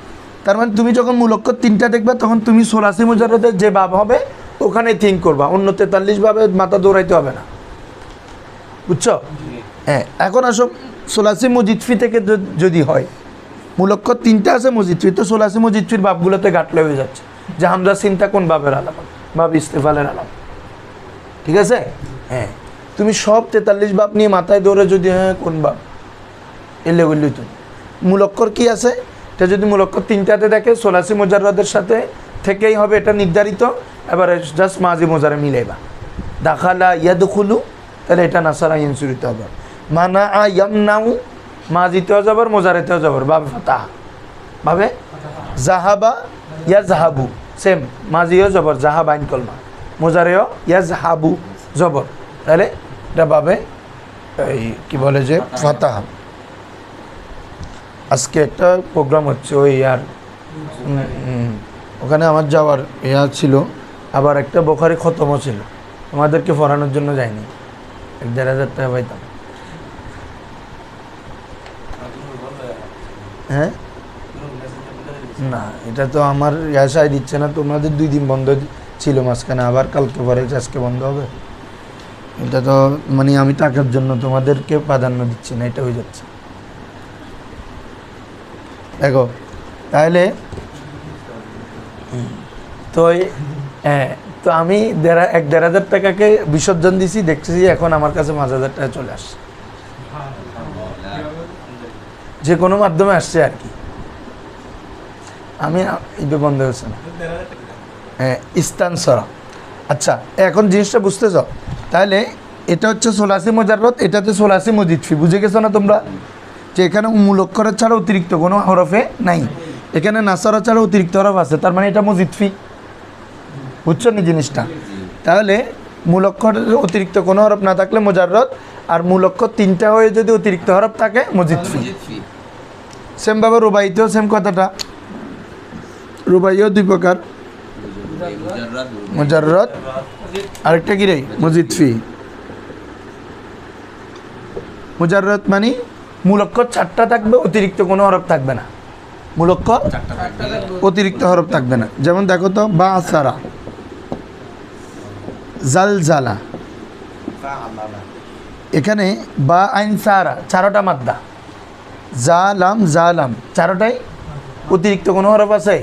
Speaker 1: তার মানে তুমি যখন মূল অক্ষর 3টা দেখবে তখন তুমি সুলাসি মুজাররদের যে বাব হবে ওখানে থিঙ্ক করবা, অন্য 43 ভাবে মাথা দৌড়াইতে হবে না, বুঝছো? হ্যাঁ, এখন আসো সুলাসি মুজিদফি থেকে যদি হয়, মূল অক্ষর 3টা আছে মুজিদফি, তো সুলাসি মুজিদফির বাবগুলোতে গাঁটলে হয়ে যাচ্ছে যে হামজা চিন্তা কোন বাবের আলাম, বাব ইস্তেফালের আলাম, ঠিক আছে? হ্যাঁ, তুমি সব 43 বাপ নিয়ে মাথায় দৌড়ে যদি হ্যাঁ কোন বাপ এলে বললি, তুমি মূল অক্ষর কী আছে এটা যদি মূল অক্ষর 3টাতে দেখে সুলাসি মুজাররদের সাথে থেকেই হবে, এটা নির্ধারিত। এবারে জাস্ট মাজি মোজারে মিলেবা, দাখালা ইয়াদখুলু, তাহলে এটা নাসারা ইনসুরিতে হবে। মানা আ ইয়ামনাউ, মাজিতেও যাবার মোজারেতেও যাবার, বাবে ফাতাহা, বাবে জাহাবা ইয়াজহাবু, সেম মাজিও জবর, জাহাব আইন কলমা, মোজারেও ইয়াজহাবু জবর, তাহলে এটা বাবে এই কি বলে যে ফাতাহা। আজকে একটা প্রোগ্রাম হচ্ছে ওই আর ওখানে আমার যাওয়ার ইয়া ছিল, আবার একটা বোখারি খতমও ছিল, আমাদেরকে পড়ানোর জন্য যায়নি, 1,500 টাকা পাইতাম। হ্যাঁ না, এটা তো আমার ইয়াসায় দিচ্ছে না, তোমাদের 2 দিন বন্ধ ছিল মাঝখানে, আবার কালকে পরে আজকে বন্ধ হবে। এটা তো মানে আমি টাকার জন্য তোমাদেরকে প্রাধান্য দিচ্ছি না, এটা হয়ে যাচ্ছে। দেখো তাহলে তো হ্যাঁ, তো আমি 1,500 টাকাকে বিসর্জন দিছি, দেখতেছি এখন আমার কাছে 5,000 টাকা চলে আসছে, যে কোনো মাধ্যমে আসছে আর কি। আমি এটা বন্ধ হয়েছে না, হ্যাঁ ইস্তানসরা। আচ্ছা, এখন জিনিসটা বুঝতেছ? তাহলে এটা হচ্ছে সুলাসি মুজাররদ, এটাতে সুলাসি মুজিদফি, বুঝে গেছো না তোমরা? যে এখানে মূল অক্ষরের ছাড়া অতিরিক্ত কোনো হরফে নাই, এখানে নাসারা ছাড়া অতিরিক্ত হরফ আছে, তার মানে এটা মুজিদফি, বুঝছো নি জিনিসটা? তাহলে মূল অক্ষরের অতিরিক্ত কোনো হরফ না থাকলে মুজাররদ, আর মূল অক্ষর 3টা হয়ে যদি অতিরিক্ত হরফ থাকে মুজিদফি। সেমভাবে রুবাইতেও সেম কথাটা, রুবাইও 2 প্রকার, মুজাররদ আরেকটা কি রে মুজিদফি। মুজাররদ মানে মূল অক্ষর 4টা থাকবে, অতিরিক্ত কোনো হরফ থাকবে না, মূল অক্ষর অতিরিক্ত হরফ থাকবে না। যেমন দেখো তো, বা আসারা, জালজালা, এখানে বা আইন সারা 4টা মাদ্দা, জালাম জালাম 4টাই অতিরিক্ত কোনো হরফ আছে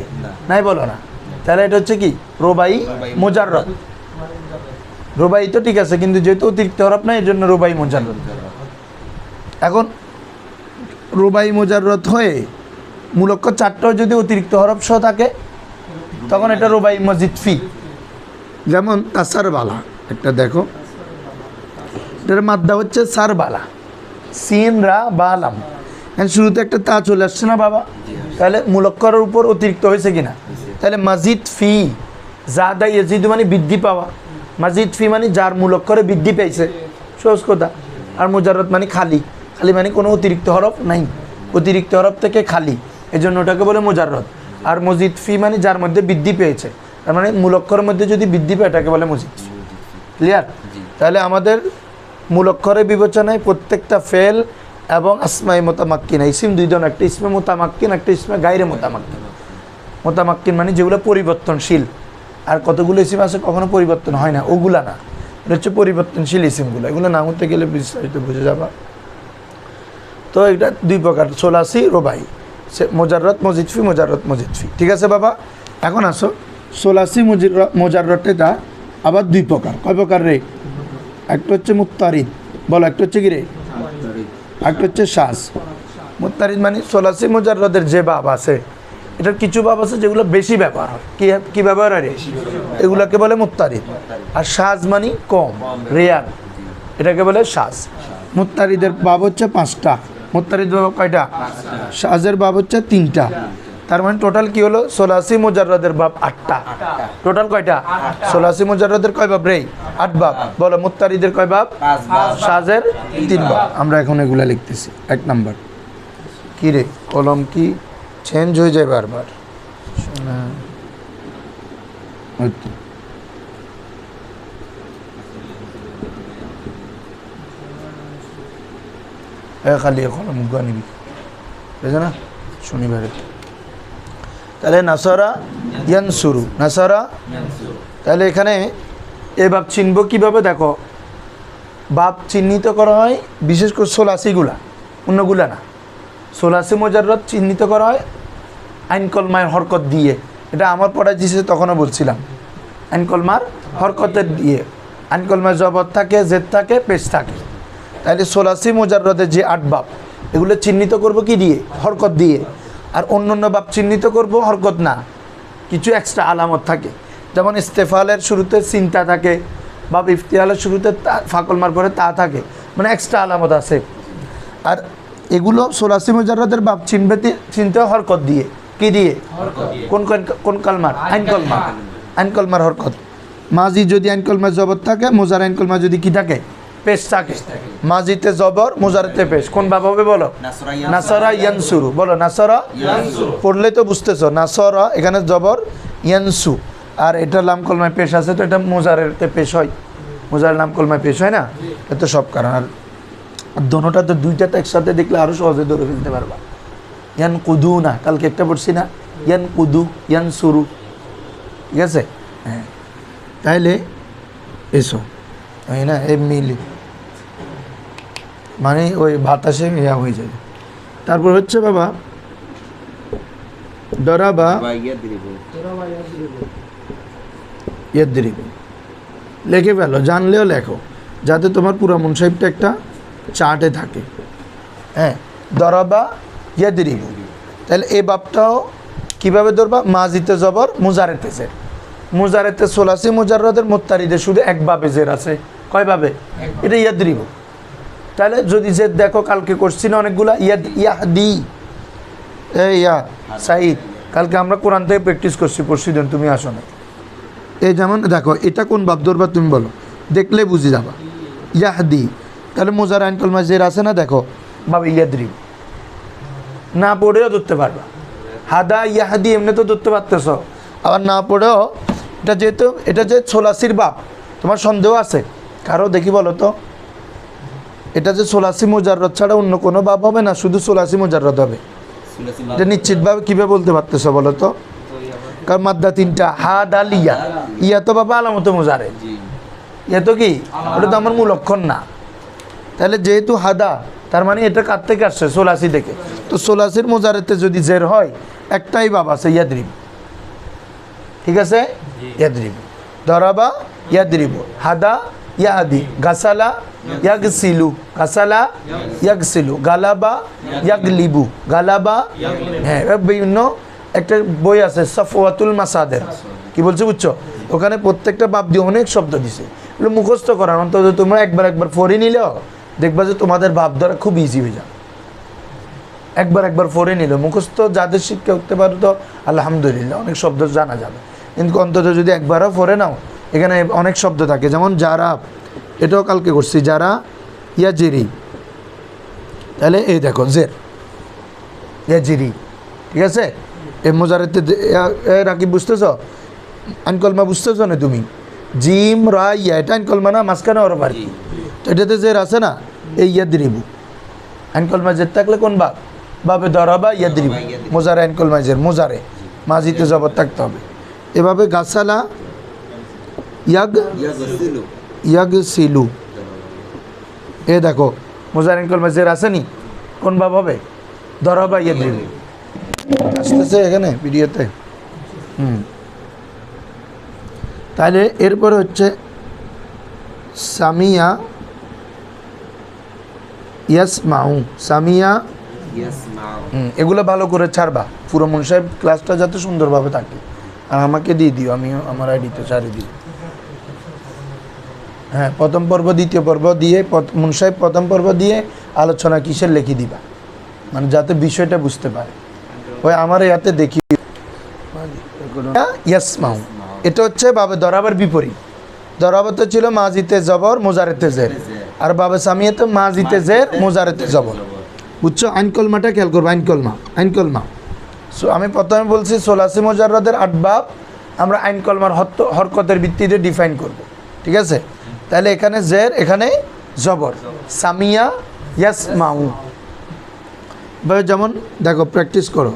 Speaker 1: নাই? বলো না। তাহলে এটা হচ্ছে কি রুবাই মুজাররদ। রুবাই তো ঠিক আছে, কিন্তু যেহেতু অতিরিক্ত হরফ নাই এর জন্য রুবাই মুজাররদ। এখন রুবাই মুজাররদ হয়ে মূল অক্ষর 4টাও যদি অতিরিক্ত হরফ সহ থাকে তখন এটা রুবাই মুজিদফি। যেমন তাসারবালা, একটা দেখো, এটার মাদ্দা হচ্ছে সারবালা, সিন রা বালাম, শুরুতে একটা তা চলে আসছে না বাবা? তাহলে মূল অক্ষরের উপর অতিরিক্ত হয়েছে কিনা? তাহলে মাজিদ ফি, জাদা ইয়াজিদু মানে বৃদ্ধি পাওয়া, মাজিদ ফি মানে যার মূল অক্ষরে বৃদ্ধি পেয়েছে, সহজ কথা। আর মুজাররদ মানে খালি, খালি মানে কোনো অতিরিক্ত হরফ নাই, অতিরিক্ত হরফ থেকে খালি, এই জন্য ওটাকে বলে মুজাররদ। আর মজিদ ফি মানে যার মধ্যে বৃদ্ধি পেয়েছে, তার মানে মূল অক্ষরের মধ্যে যদি বৃদ্ধি পায় এটাকে বলে মজিদ ফি। ক্লিয়ার? তাহলে আমাদের মূল অক্ষরের বিবেচনায় প্রত্যেকটা ফেল এবং আসমাই মোতামাক্কিন, ইসিম 2 ধরনের, একটা ইসমে মোতামাক্কিন, একটা ইসমে গায়রে মোতামাক্কিন। মোতামাক্কিন মানে যেগুলো পরিবর্তনশীল, আর কতগুলো ইসিম আছে কখনো পরিবর্তন হয় না, ওগুলা না, এটা হচ্ছে পরিবর্তনশীল ইসিমগুলো, এগুলো না হতে গেলে বিস্তারিত বুঝে যাবা। তো এটা 2 প্রকার, সুলাসি রুবাই, মুজাররদ মুজিদফি, মুজাররদ মুজিদফি, ঠিক আছে বাবা? এখন আসো সুলাসি মুজাররদটা আবার 2 প্রকার। কয় প্রকার রে? একটা হচ্ছে মুত্তারিদ, বলো একটা হচ্ছে কি রে? একটা হচ্ছে শাজ। মুত্তারিদ মানে সুলাসি মুজাররদের যে বাব আছে এটার কিছু বাব আছে যেগুলো বেশি ব্যবহার হয়। কি ব্যবহার হয় রে? এগুলাকে বলে মুত্তারিদ। আর সাজ মানে কম, রেয়ার, এটাকে বলে সাজ। মুত্তারিদের বাব হচ্ছে 5টা। মুত্তারিদ বাব কয়টা? সাজের বাব হচ্ছে 3টা। তার মানে টোটাল কি হলো? সোলাসি মুজাররদের বাব 8টা। টোটাল কয়টা? সোলাসি মুজাররদের কয় বাব রে? 8 বাব। বলো মুত্তারিদের কয় বাব? সাজের 3 বাব। আমরা এখন এগুলা লিখতেছি। 1 নাম্বার কি রে, কলম কি চেঞ্জ হয়ে যায় বারবার? খালি কলম গুয়া নিবি, বুঝে না? শনিবারে তাহলে নাসারা ইয়ানসুরু, নাসারা। তাহলে এখানে এ বাপ চিনব কীভাবে? দেখো, বাপ চিহ্নিত করা হয় বিশেষ করে সোলাসিগুলা, অন্যগুলা না। সোলাসি মুজাররদ চিহ্নিত করা হয় আইন কলমার হরকত দিয়ে। এটা আমার পড়ায় দিয়েছে, তখনও বলছিলাম। আইন কলমার হরকতের দিয়ে। আইন কলমার জবর থাকে, জেদ থাকে, পেশ থাকে। তাহলে সোলাসি মুজাররদের যে 8 বাপ, এগুলো চিহ্নিত করব কি দিয়ে? হরকত দিয়ে। আর অন্য অন্য বাপ চিহ্নিত করব হরকত না, কিছু এক্সট্রা আলামত থাকে। যেমন ইস্তেফালের শুরুতে চিন্তা থাকে, বা ইফতিয়ালের শুরুতে ফাকলমার পরে তা থাকে, মানে এক্সট্রা আলামত আছে। আর এগুলো সোলাসি মুজাররদের বাপ চিনতে হরকত দিয়ে। কি দিয়ে? কোন কালমার? আইন কলমা। আইন কলমার হরকত। মাজি যদি আইন কলমার জবর থাকে, মোজার আইন কলমা যদি কি থাকে? পেশ থাকে। মাজিতে জবর, মোজারেতে পেশ। কোন বাব হবে বলো? নাসারা ইয়ানসুরু। বলো নাসারা। পড়লে তো বুঝতেছো। নাসারা এখানে জবর, ইয়ানসু। আর এটা লাম কলমায় পেশ আছে, তো এটা মোজারেতে পেশ হয়। মোজার লাম কলমায় পেশ হয় না? এত সব কারণ। আর দোনোটা তো দুইটাতে একসাথে দেখলে আরও সহজে ধরে ফেলতে পারবা। ইয়ান কুদু না, কালকে একটা পড়ছি না? ইয়ান কুদু, ইয়ান সুরু। ঠিক আছে? হ্যাঁ, তাইলে এসো তাই না, এ মিলি মানে ওই বাতাসে ইয়া হয়ে যাবে। তারপর হচ্ছে বাবা দরাবা ইয়াদরিবু। লেখে ফেলো, জানলেও লেখো, যাতে তোমার পুরা মুনসাহিবটা একটা চার্টে থাকে। হ্যাঁ, দরাবা ইয়াদরিবু। তাহলে এই বাপটাও কীভাবে ধরবা? মাজিতে জবর, মুজারেতে জের। মুজারেতে সোলাসি মুজাররদের মুত্তারিদে শুধু 1 বাবে জের আছে। কয় বাবে? এটা ইয়াদরিবু। তাহলে যদি জেদ দেখো, কালকে করছি না অনেকগুলা, ইয়াহদি, ইয়া সাইদ, কালকে আমরা কোরআন থেকে প্র্যাকটিস করছি, পরশু দিন তুমি আসো না। এই যেমন দেখো, এটা কোন বাপ ধরবা তুমি বলো, দেখলে বুঝে যাবা। ইয়াহদি, তাহলে মোজার আইন কলমা জের আছে না? দেখো বাবা ইয়াদরিবু, না পড়েও ধরতে পারবা। হাদা ইয়াহাদি এমনি তো ধরতে পারতেছ, আবার না পড়েও। এটা যেহেতু এটা যে সোলাসির বাপ, তোমার সন্দেহ আছে কারো? দেখি বলো তো, এটা যে সোলাসি মুজাররদ ছাড়া অন্য কোনো বাপ হবে না, শুধু সোলাসি মুজাররদ হবে। এটা নিশ্চিতভাবে কীভাবে বলতে পারতেছ বলো তো? কারণ মাদ্দা 3টা, হা দাল ইয়া। ইয়া তো বাবা আলামত মুজারে, ইয়া তো কি? ওটা তো আমার মূল অক্ষর না। তাহলে যেহেতু হাদা, তার মানে এটা কার থেকে আসছে? সোলাসি থেকে। তো সোলাসির মুজারেতে যদি জের হয়, একটাই বাপ আছে, ইয়াদরিব। ঠিক আছে? ইয়াদরিব। দরাবা ইয়াদরিবু, হাদা ইয়াহাদি, গাসালা ইয়াগসিলু, গাসালা ইয়াগসিলু, গালাবা ইয়াগলিবু, গালাবা। হ্যাঁ, বিভিন্ন একটা বই আছে সাফওয়াতুল মাসাদের, কি বলছে বুঝছো? ওখানে প্রত্যেকটা বাপ দিয়ে অনেক শব্দ দিছে। এগুলো মুখস্থ করার, অন্তত তোমরা একবার পড়ে নিলেও দেখবা যে তোমাদের ভাব ধরা খুব ইজি হয়ে যায়। একবার পড়ে নিল, মুখস্থ যাদের শিক্ষা করতে পারো তো আলহামদুলিল্লাহ, অনেক শব্দ জানা যাবে। কিন্তু অন্তত যদি একবারও পড়ে নাও, এখানে অনেক শব্দ থাকে। যেমন যারা, এটাও কালকে করছি, যারা ইয়াজিরি। তাহলে এই দেখো জের, ইয়াজিরি। ঠিক আছে? এ মোজারেতে রাকিব বুঝতেছ? আইনকলমা বুঝতেছ না তুমি? জিম রা ইয়া, এটা আইনকলমা না? মাঝখানে ওর বাড়ি, তো এটাতে জের আছে না? এই ইয়াদরিবু। আইনকলমা জের থাকলে কোন বাপ? বাবে দরাবা ইয়াদরিবু। মোজারে আইনকলমা জের, মোজারে মাজিতে জবর থাকতে হবে। এভাবে গাসালা ইয়াগসিলু। এ দেখো মোজার আইনকলমা জের আছে নি? কোন বাপ হবে? দরাবা ইয়াদরিবু। আসতেছে এখানে ভিডিওতে। তাহলে এরপরে হচ্ছে সামিয়া ইয়াসমাউ, সামিয়া এগুলো ভালো করে ছাড়বা, পুরো মুন সাহেব ক্লাসটা যাতে সুন্দরভাবে থাকে। আর আমাকে দিয়ে দিও, আমি আমার আইডিতে ছাড়িয়ে দিই। হ্যাঁ, প্রথম পর্ব দ্বিতীয় পর্ব দিয়ে মুন সাহেব প্রথম পর্ব দিয়ে আলোচনা কিসের লিখে দিবা, মানে যাতে বিষয়টা বুঝতে পারে। ওই আমার ইয়াতে দেখি ইয়াসমাউ, এটা হচ্ছে বাবে দরাবার বিপরীত। দরাবাতে ছিল মাজিতে জবর মোজারেতে জের, আর বাবে সামিয়াতে মাজিতে জের মোজারেতে জবর। বুঝছো? আইন কলমাটা খেয়াল করবো, আইন কলমা, আইন কলমা। সো আমি প্রথমে বলছি সোলাসি মোজাররদের 8 বাব আমরা আইন কলমার হরকতের ভিত্তিতে ডিফাইন করব, ঠিক আছে? তাহলে এখানে জের, এখানে জবর, সামিয়া ইয়াসমাউ। যেমন দেখো, প্র্যাকটিস করো।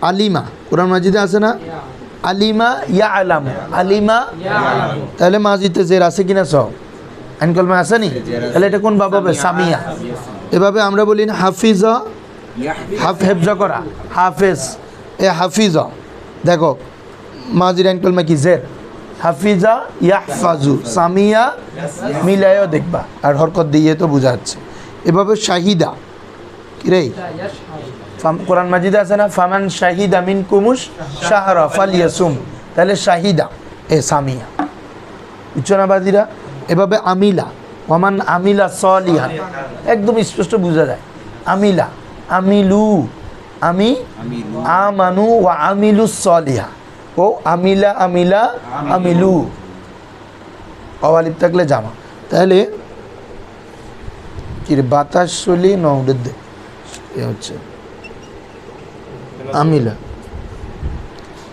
Speaker 1: আলিমা কোরআন মাজিদে আছে না? আলিমা ইয়া আলাম, আলিমা, তাহলে মাজিতে জের আছে কিনা? সব আইন কলমা আছে নি? তাহলে এটা কোন বাব হবে? সামিয়া। এভাবে আমরা বলি না হাফিজা, হেফজা করা, হাফেজ, এ হাফিজা। দেখো মাজির আইন কলমা কি? জের। হাফিজা ইয়াহফাজু, সামিয়া মিলায়ও দেখবা, আর হরকত দিয়ে তো বোঝা যাচ্ছে। এভাবে শাহিদা কি রে? কোরআন মাজিদে আছে না? ফামান শাহিদা মিনকুমুশ শাহরা ফালিয়াসুম, তাহলে শাহিদা এ সামিয়া। উচ্চনাবাদীরা এভাবে আমিলা, ওমান আমিলা সলিহান, একদম স্পষ্ট বোঝা যায়। আমিলা, আমিলু, আমি আমানু ওয়া আমিলু সলিহা, ও আমিলা আমিলা আমিলু, অওয়ালিফ থাকলে জামা। তাহলে কি রে? বাতাস চলি নৌডের দে, এ হচ্ছে আমিলা।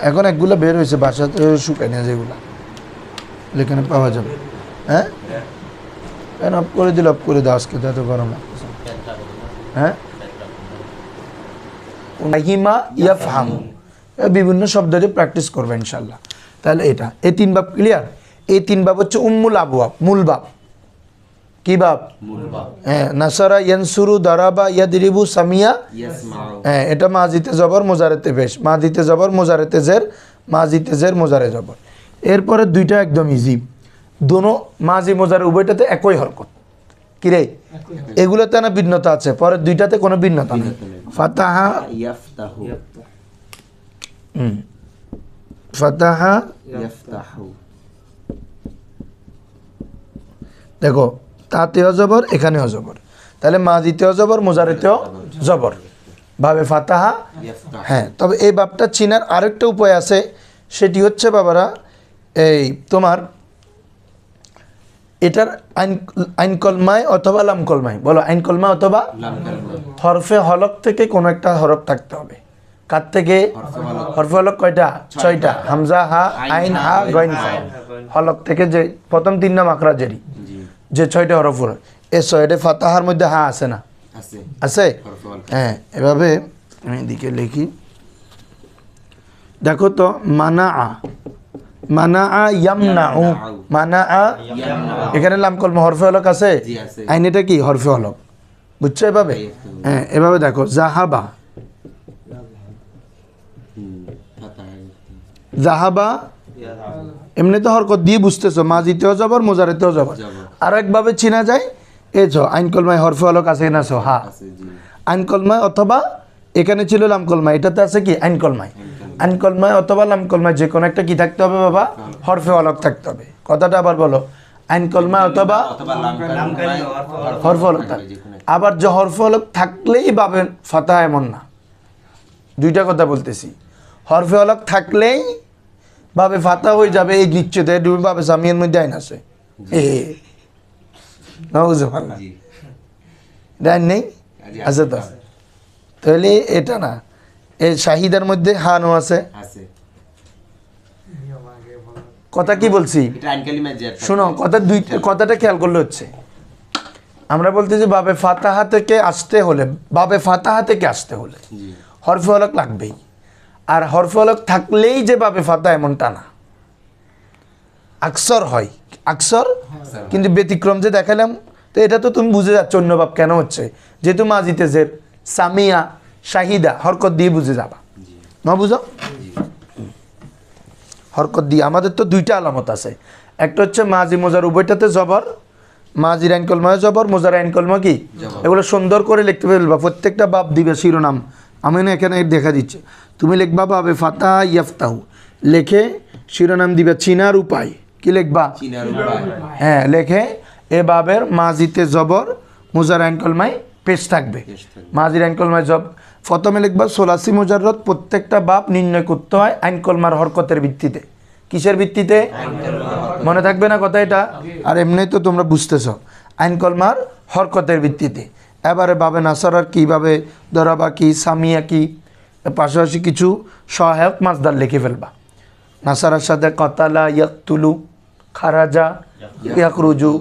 Speaker 1: এখন একগুলো বের হয়েছে বাসাতে, শুকায় না যেগুলা, এখানে পাওয়া যাবে। হ্যাঁ, অফ করে দিল, অফ করে দাও, আজকে তো এত গরম লাগতেছে। হ্যাঁ, ফাহিমা ইয়াফহামু, বিভিন্ন শব্দ দিয়ে প্র্যাকটিস করবে ইনশাল্লাহ। তাহলে এটা এই 3 বাব ক্লিয়ার। এই 3 বাব হচ্ছে উম্মুল আবওয়াব, মূল বাব। কি বাব? হ্যাঁ, নাসারা ইয়ানসুরু দারাবা ইয়াদরিবু সামিয়া ইয়াসমাউ। হ্যাঁ, এটা মাজিতে জবর মোজারেতে পেশ, মাজিতে জবর মোজারেতে জের, মাজিতে জের মোজারে জবর। এরপরে দুইটা একদম ইজি, দোনো মাজি মোজারে উভয়টাতে একই হরকত। কি রে? এগুলোতে না ভিন্নতা আছে, পরের দুইটাতে কোনো ভিন্নতা নেই। ফাতাহা ইয়াফতাহু, ফাতাহা ইয়াফতাহু। দেখো তাতেও জবর, এখানেও জবর, তাহলে মাজিতেও জবর মোজারেতেও জবর, ভাবে ফাতাহা। হ্যাঁ, তবে এই বাবটা চিনার আরেকটা উপায় আছে, সেটি হচ্ছে বাবারা এই তোমার এটার আইন কলমায় অথবা লাম কলমায়, বলো আইন কলমা অথবা হরফে হলক থেকে কোনো একটা হরফ থাকতে হবে। কার থেকে? হরফে হলক কয়টা? 6টা, হামজা, হা, আইন, হা, গইন, হলক থেকে যে প্রথম 3 নাম আখরাজেরই যে 6টা হরফ, এই 6টে ফাতাহার মধ্যে হা আছে না? আছে। হ্যাঁ, এভাবে আমি এদিকে লিখি, দেখো তো, মানা, মানা ইয়ামনাউ, মানা, এখানে লাম কলমা হরফে হলক আছে, আইন এটা কি? হরফে হলক। বুঝছো? এভাবে, হ্যাঁ, এভাবে দেখো, জাহাবা, জাহাবা, এমনি তো হরকত দিয়ে বুঝতেছো, মাজিতেও জবর মোজারেতেও জবর। আর একভাবে চিনা যায়, এই যে আইন কলমায় হরফে হলক আছে না? সো হা, আইন কলমায় অথবা এখানে ছিল লাম কলমায়, এটাতে আছে কি? আইন কলমায়। আইন কলমায় অথবা লাম কলমায় যে কোনো একটা কি থাকতে হবে বাবা? হরফে হলক থাকতে হবে। কথাটা আবার বলো, আইন কলমায় অথবা হরফে হলক থাকবে। আবার যে হরফে হলক থাকলেই পাবেন ফাতাহা, এমন না। দুইটা কথা বলতেছি, হরফে হলক থাকলেই ভাবে ফাতা হয়ে যাবে, এই নিশ্চিত ভাবে সামিয়ার মধ্যে আইন আছে, আইন নেই আছে তো, তাহলে এটা না, এই শাহিদার মধ্যে হানও আছে। কথা কি বলছি শোনো, কথাটা খেয়াল করলে হচ্ছে, আমরা বলতেছি বাবে ফাতাহা থেকে আসতে হলে, বাবে ফাতাহা থেকে আসতে হলে হরফে হলক লাগবেই। আর হরফে হলক থাকলেই যে বাবে ফাতা এমনটা না, আকসর হয়, আকসর, কিন্তু ব্যতিক্রম যে দেখালাম, তো এটা তো তুমি বুঝে যাচ্ছ অন্য বাপ কেন হচ্ছে, যেহেতু মাজিতে জের, সামিয়া, শাহিদা, হরকত দিয়ে বুঝে যাবা না? বুঝো? হরকত দিয়ে আমাদের তো 2টা আলামত আছে, একটা হচ্ছে মাজি মোজার উভয়টাতে জবর, মাজির আইন কলমা জবর, মোজার আইন কলমা কি, এগুলো সুন্দর করে লিখতে ফেলবা। প্রত্যেকটা বাপ দিবে শিরোনাম, আমি না এখানে দেখা দিচ্ছি। তুমি লিখবা বাবে ফাতা ইয়াফতাহু, লেখে শিরোনাম দিবে চিনার উপায়। কি লিখবা? হ্যাঁ, লেখে এ বাবের মাজিতে জবর, মোজার আইন কলমায় পেশ থাকবে। মাজির আইন কলমায় জব প্রথমে লিখবা সোলাসি মুজাররদ। প্রত্যেকটা বাপ নির্ণয় করতে হয় আইন কলমার হরকতের ভিত্তিতে। কিসের ভিত্তিতে? মনে থাকবে না কথা এটা? আর এমনি তো তোমরা বুঝতেছ, আইন কলমার হরকতের ভিত্তিতে। এবারে বাবে নাসারার কীভাবে, দরাবা কি, সামিয়া কি, পাশাপাশি কিছু সহায়ক মাসদার লিখে ফেলবা। নাসারার সাথে কতালা ইয়াকতুলু, খারাজা ইয়াকরুজু,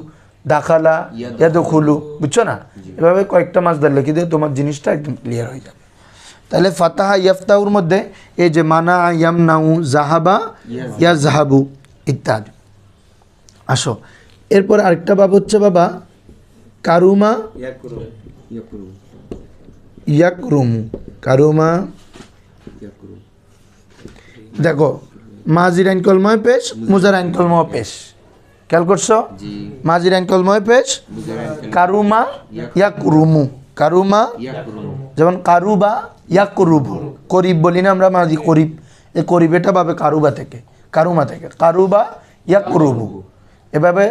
Speaker 1: দাখালা ইয়াদখুলু, বুঝছো না? এভাবে কয়েকটা মাসদার লিখে দিয়ে তোমার জিনিসটা একদম ক্লিয়ার হয়ে যাবে। তাহলে ফাতাহা ইয়াফতাহুর মধ্যে এই যে মানা ইয়ামনাউ, জাহাবা ইয়াজহাবু ইত্যাদি। আসো এরপর আরেকটা বাব হচ্ছে বাবা কারুমা ইয়াকরুমু। কারুমা দেখো মাজির আইন কলময় পেশ, মুজার আইন কলময় পেশ। খেয়াল করছো? মাজির আইন কলময় পেশ, কারুমা ইয়াকরুমু। কারুমা যেমন কারুবা ইয়াকরুবু, করিব বলি না আমরা, মাজি করিব। এই করিব এটা পাবে কারুবা থেকে, কারুমা থেকে। কারুবা ইয়াকরুবু। এভাবে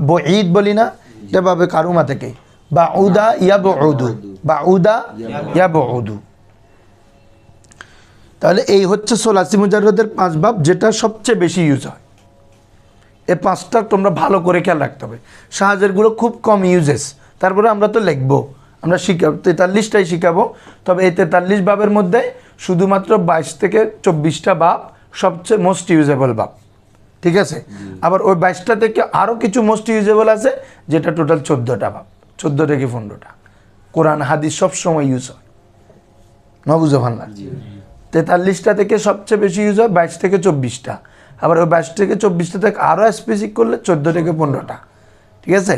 Speaker 1: বঈদ বলি না, এটা পাবে কারুমা থেকে। বাউদা ইয়াবউদু, বাউদা ইয়াবউদু। তাহলে এই হচ্ছে সোলাসি মুজাররদের 5 বাব, যেটা সবচেয়ে বেশি ইউজ হয়। এই 5টা তোমরা ভালো করে খেয়াল রাখতে হবে। সাহায্যেরগুলো খুব কম ইউজেস, তারপরে আমরা তো লিখবো, আমরা শিখাবো 43টাই শিখাবো। তবে এই 43 বাবের মধ্যে শুধুমাত্র 22 থেকে 24টা বাব সবচেয়ে মোস্ট ইউজেবল বাব, ঠিক আছে? আবার ওই 22টা থেকে আরও কিছু মোস্ট ইউজেবল আছে, যেটা টোটাল 14টা বাব, 14 থেকে 15টা। কোরআন হাদিস সবসময় ইউজ হয়, নবুঝো ভান্ডার। 43টা থেকে সবচেয়ে বেশি ইউজ হয় 22 থেকে 24টা। আবার ওই 22 থেকে 24টা থেকে আরও স্পেসিফিক করলে 14 থেকে 15টা, ঠিক আছে?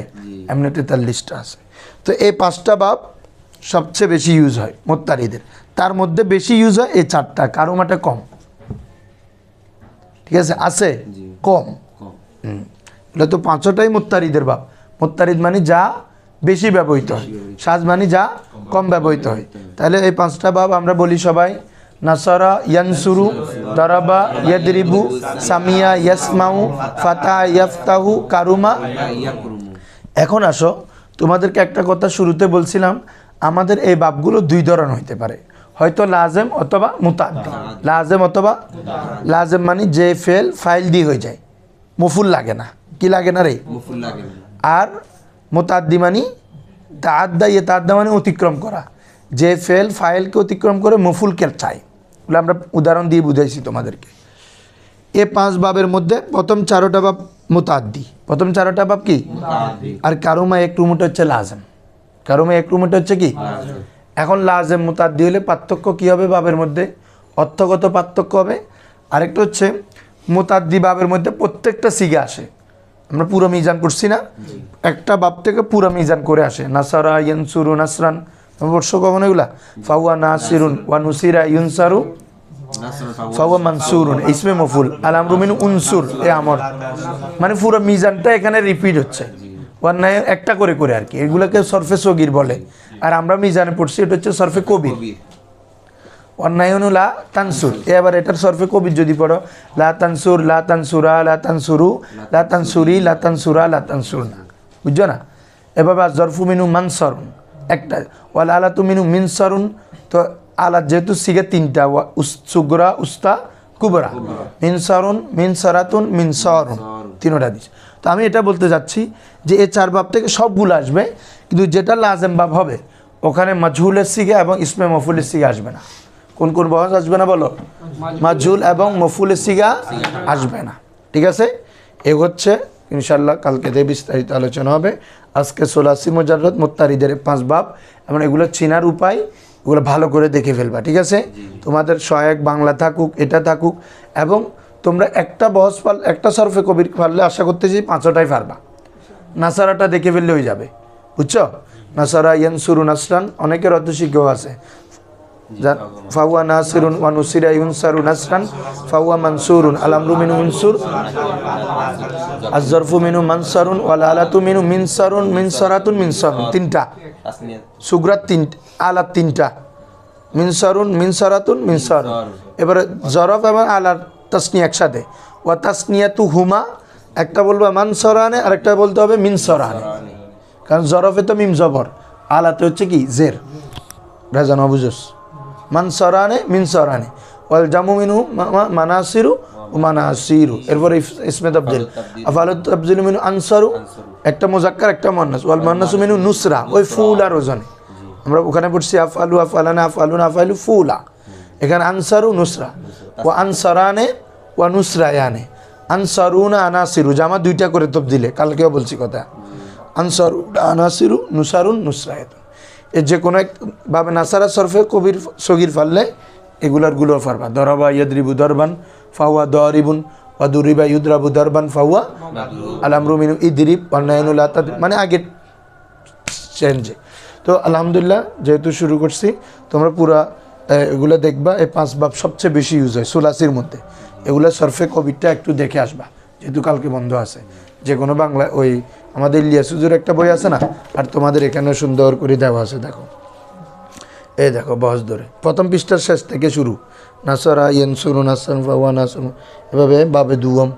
Speaker 1: এমনি 43টা আছে। তো এই 5টা বাব সবচেয়ে বেশি ইউজ হয় মুত্তারিদের। তার মধ্যে বেশি ইউজ হয় এই 4টা, কারুমাটা কম, ঠিক আছে? আছে কম। এটা তো 5টাই মুত্তারিদের বাব। মুত্তারিদ মানে যা বেশি ব্যবহৃত হয়, সাজ মানে যা কম ব্যবহৃত হয়। তাহলে এই 5টা বাব আমরা বলি সবাই, নাসারা ইয়ানসুরু, দারাবা ইয়াদরিবু, সামিয়া ইয়াসমাউ, ফাতা ইয়াফতাহু, কারুমা। এখন আসো, তোমাদেরকে একটা কথা শুরুতে বলছিলাম, আমাদের এই বাবগুলো 2 ধরন হইতে পারে, হয়তো লাজেম অথবা মুতাদ্দি। লাজেম অথবা, লাজেম মানে যে ফেল ফাইল দিয়ে হয়ে যায়, মফুল লাগে না। কি লাগে না রে? মফুল লাগে না। আর মুতাদ্দি মানে তাআদ্দা, ইয়ে তাআদ্দা মানে অতিক্রম করা, যে ফেল ফাইলকে অতিক্রম করে মফুলকে চাই। বলে আমরা উদাহরণ দিয়ে বুঝাইছি তোমাদেরকে। এ 5 বাবের মধ্যে প্রথম 4টা বাব মুতাদ্দি। প্রথম 4টা বাব কি? আর কারুমা এক রুমুটা হচ্ছে লাজেম। কারুমা এক রুমুটা হচ্ছে কি? এখন লাজেম মুতাদ্দি হলে পার্থক্য কি হবে বাবের মধ্যে? অর্থগত পার্থক্য হবে। আরেকটা হচ্ছে মুতাদ্দি বাবের মধ্যে প্রত্যেকটা সিগা আসে। আমরা পুরো মিজান করছি না, একটা বাব থেকে পুরো মিজান করে আসে। নাসারা ইয়ানসুরু নাসরান, বর্ষ কখন এগুলা? ফাওয়া নাসিরুন ওয়া নুসিরা ইউনসারু ফাওয়া মানসুরুন, ইসমে মফুল। আল আমরু মিন উনসুর, এ আমর মানে পুরো মিজানটা এখানে রিপিট হচ্ছে, অন্যায় একটা করে করে আর কি। এগুলোকে সরফে সগীর বলে, আর আমরা মিজানে পড়ছি এটা হচ্ছে সরফে কবির। অন্যায়নু লা তানসুর, এবার এটার সরফে কবির যদি পড়ো, লা তানসুর, লা তানসুরা, লা তানসুরু, লা তানসুরি, লা তানসুরা, লা তানসুরনা, বুঝছো না? এভাবে জরফু মিনু মানসরুন একটা, ওয়াল আলাতু মিনু মিনসরুন। তো আলাত যেহেতু সিগে 3টা, সুগরা, উস্তা, কুবরা। মিনসরুন, মিনসরাতুন, মিনসরুন, 3টা দিস। তো আমি এটা বলতে যাচ্ছি যে এই 4 বাব থেকে সবগুলো আসবে, কিন্তু যেটা লাজেম বাব হবে ওখানে মাজহুলের সিগে এবং ইসমে মফুলের সিগে আসবে না। কোন কোন বহস আসবে না বলো? মাজহুল এবং মফুলের সিগা আসবে না, ঠিক আছে? এ হচ্ছে ইনশাল্লাহ কালকে বিস্তারিত আলোচনা হবে। আজকে সোলাসি মুজাররদ মুত্তারিদের 5 বাব, এবং এগুলো চেনার উপায়, এগুলো ভালো করে দেখে ফেলবা, ঠিক আছে? তোমাদের সহায়ক বাংলা থাকুক, এটা থাকুক, এবং তোমরা একটা বহস পাল, একটা সরফে কবির পারলে আশা করতেছি 5টাই পারবা। নাসারাটা দেখে ফেললে হয়ে যাবে, বুঝছো? নাসারা ইয়ানসুরু নাসরান, অনেকের অর্থ শিক্ষাও আছে। ফাহুয়া নাসিরুন ওয়া নুসিরা ইউনসারু নাসরান ফাহুয়া মানসুরুন আল আমরু মিনু মিনসুর আজ-জারফু মিনু মানসারুন ওয়াল আলাতু মিনু মিনসারুন মিনসারাতুন মিনসারুন তিনটা সুগরাত আলাত তিনটা মিনসারুন মিনসারাতুন মিনসারুন এবারে জরফ এবং আলার তাসনিয়া একসাথে ওয়া তাসনিয়াতু হুমা একটা বলবো মানসরানে আরেকটা বলতে হবে মিনসরানে কারণ জরফে তো মিম জবর আলাতে হচ্ছে কি জের রাজান বুঝোস মানসরানে মিনসরানে ওয়াল জামু মিনু মানাসিরু ও মানাসিরু এরপরে ইসমে তাবদীল আফআলুত তাবদীল মিনু আনসারু একটা মুযাক্কার একটা মুয়ান্নাস ওয়াল মুয়ান্নাসু মিনু নুসরা ওই ফুল আর ওজনে আমরা ওখানে পড়ছি আফআলু আফআলানা আফআলুনা আফআলু ফুলা এখানে আনসারু নুসরা ওয়া আনসারানে ওয়া নুসরায়ানে আনসারুনা আনাসিরু জামা দুইটা করে তাবদীলে কালকেও বলছি কথা আনসারু আনাসিরু নুসারুন নুসরায়াতুন এর যে কোনো এক ভাবে নাসারা সরফে কবির সগীর ফাললে এগুলো ফারবা দরাবা ইয়াদরিবু দরবান ফাহুয়া দারিবুন ওয়া দুরিবা ইউদরাবু দরবান ফাহুয়া আল আমরু মিনু ইদরিব ওয়া নাইনু লা মানে আগে চেঞ্জে তো আলহামদুলিল্লাহ যেহেতু শুরু করছি তোমরা পুরা এগুলো দেখবা এই 5 বাব সবচেয়ে বেশি ইউজ হয় সুলাসির মধ্যে এগুলো সরফে কবিরটা একটু দেখে আসবা যেহেতু কালকে বন্ধ আছে যে কোনো বাংলা ওই আমাদের ইলিয়াস হুজুর একটা বই আছে না আর তোমাদের এখানে সুন্দর করে দেওয়া আছে দেখো এই দেখো বহস ধরে প্রথম পৃষ্ঠার শেষ থেকে শুরু নাসরা ইয়ানসুরু নাসরান ফাওয়া নাসরু এভাবে বাবে দুম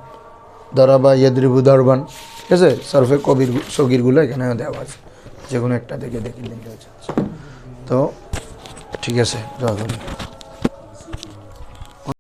Speaker 1: দরাবা ইয়াদরিবু দরবান ঠিক আছে সরফে কবির সগীরগুলো এখানে দেওয়া আছে যে কোনো একটা দেখে দেখে নিতে হচ্ছে তো ঠিক আছে জয়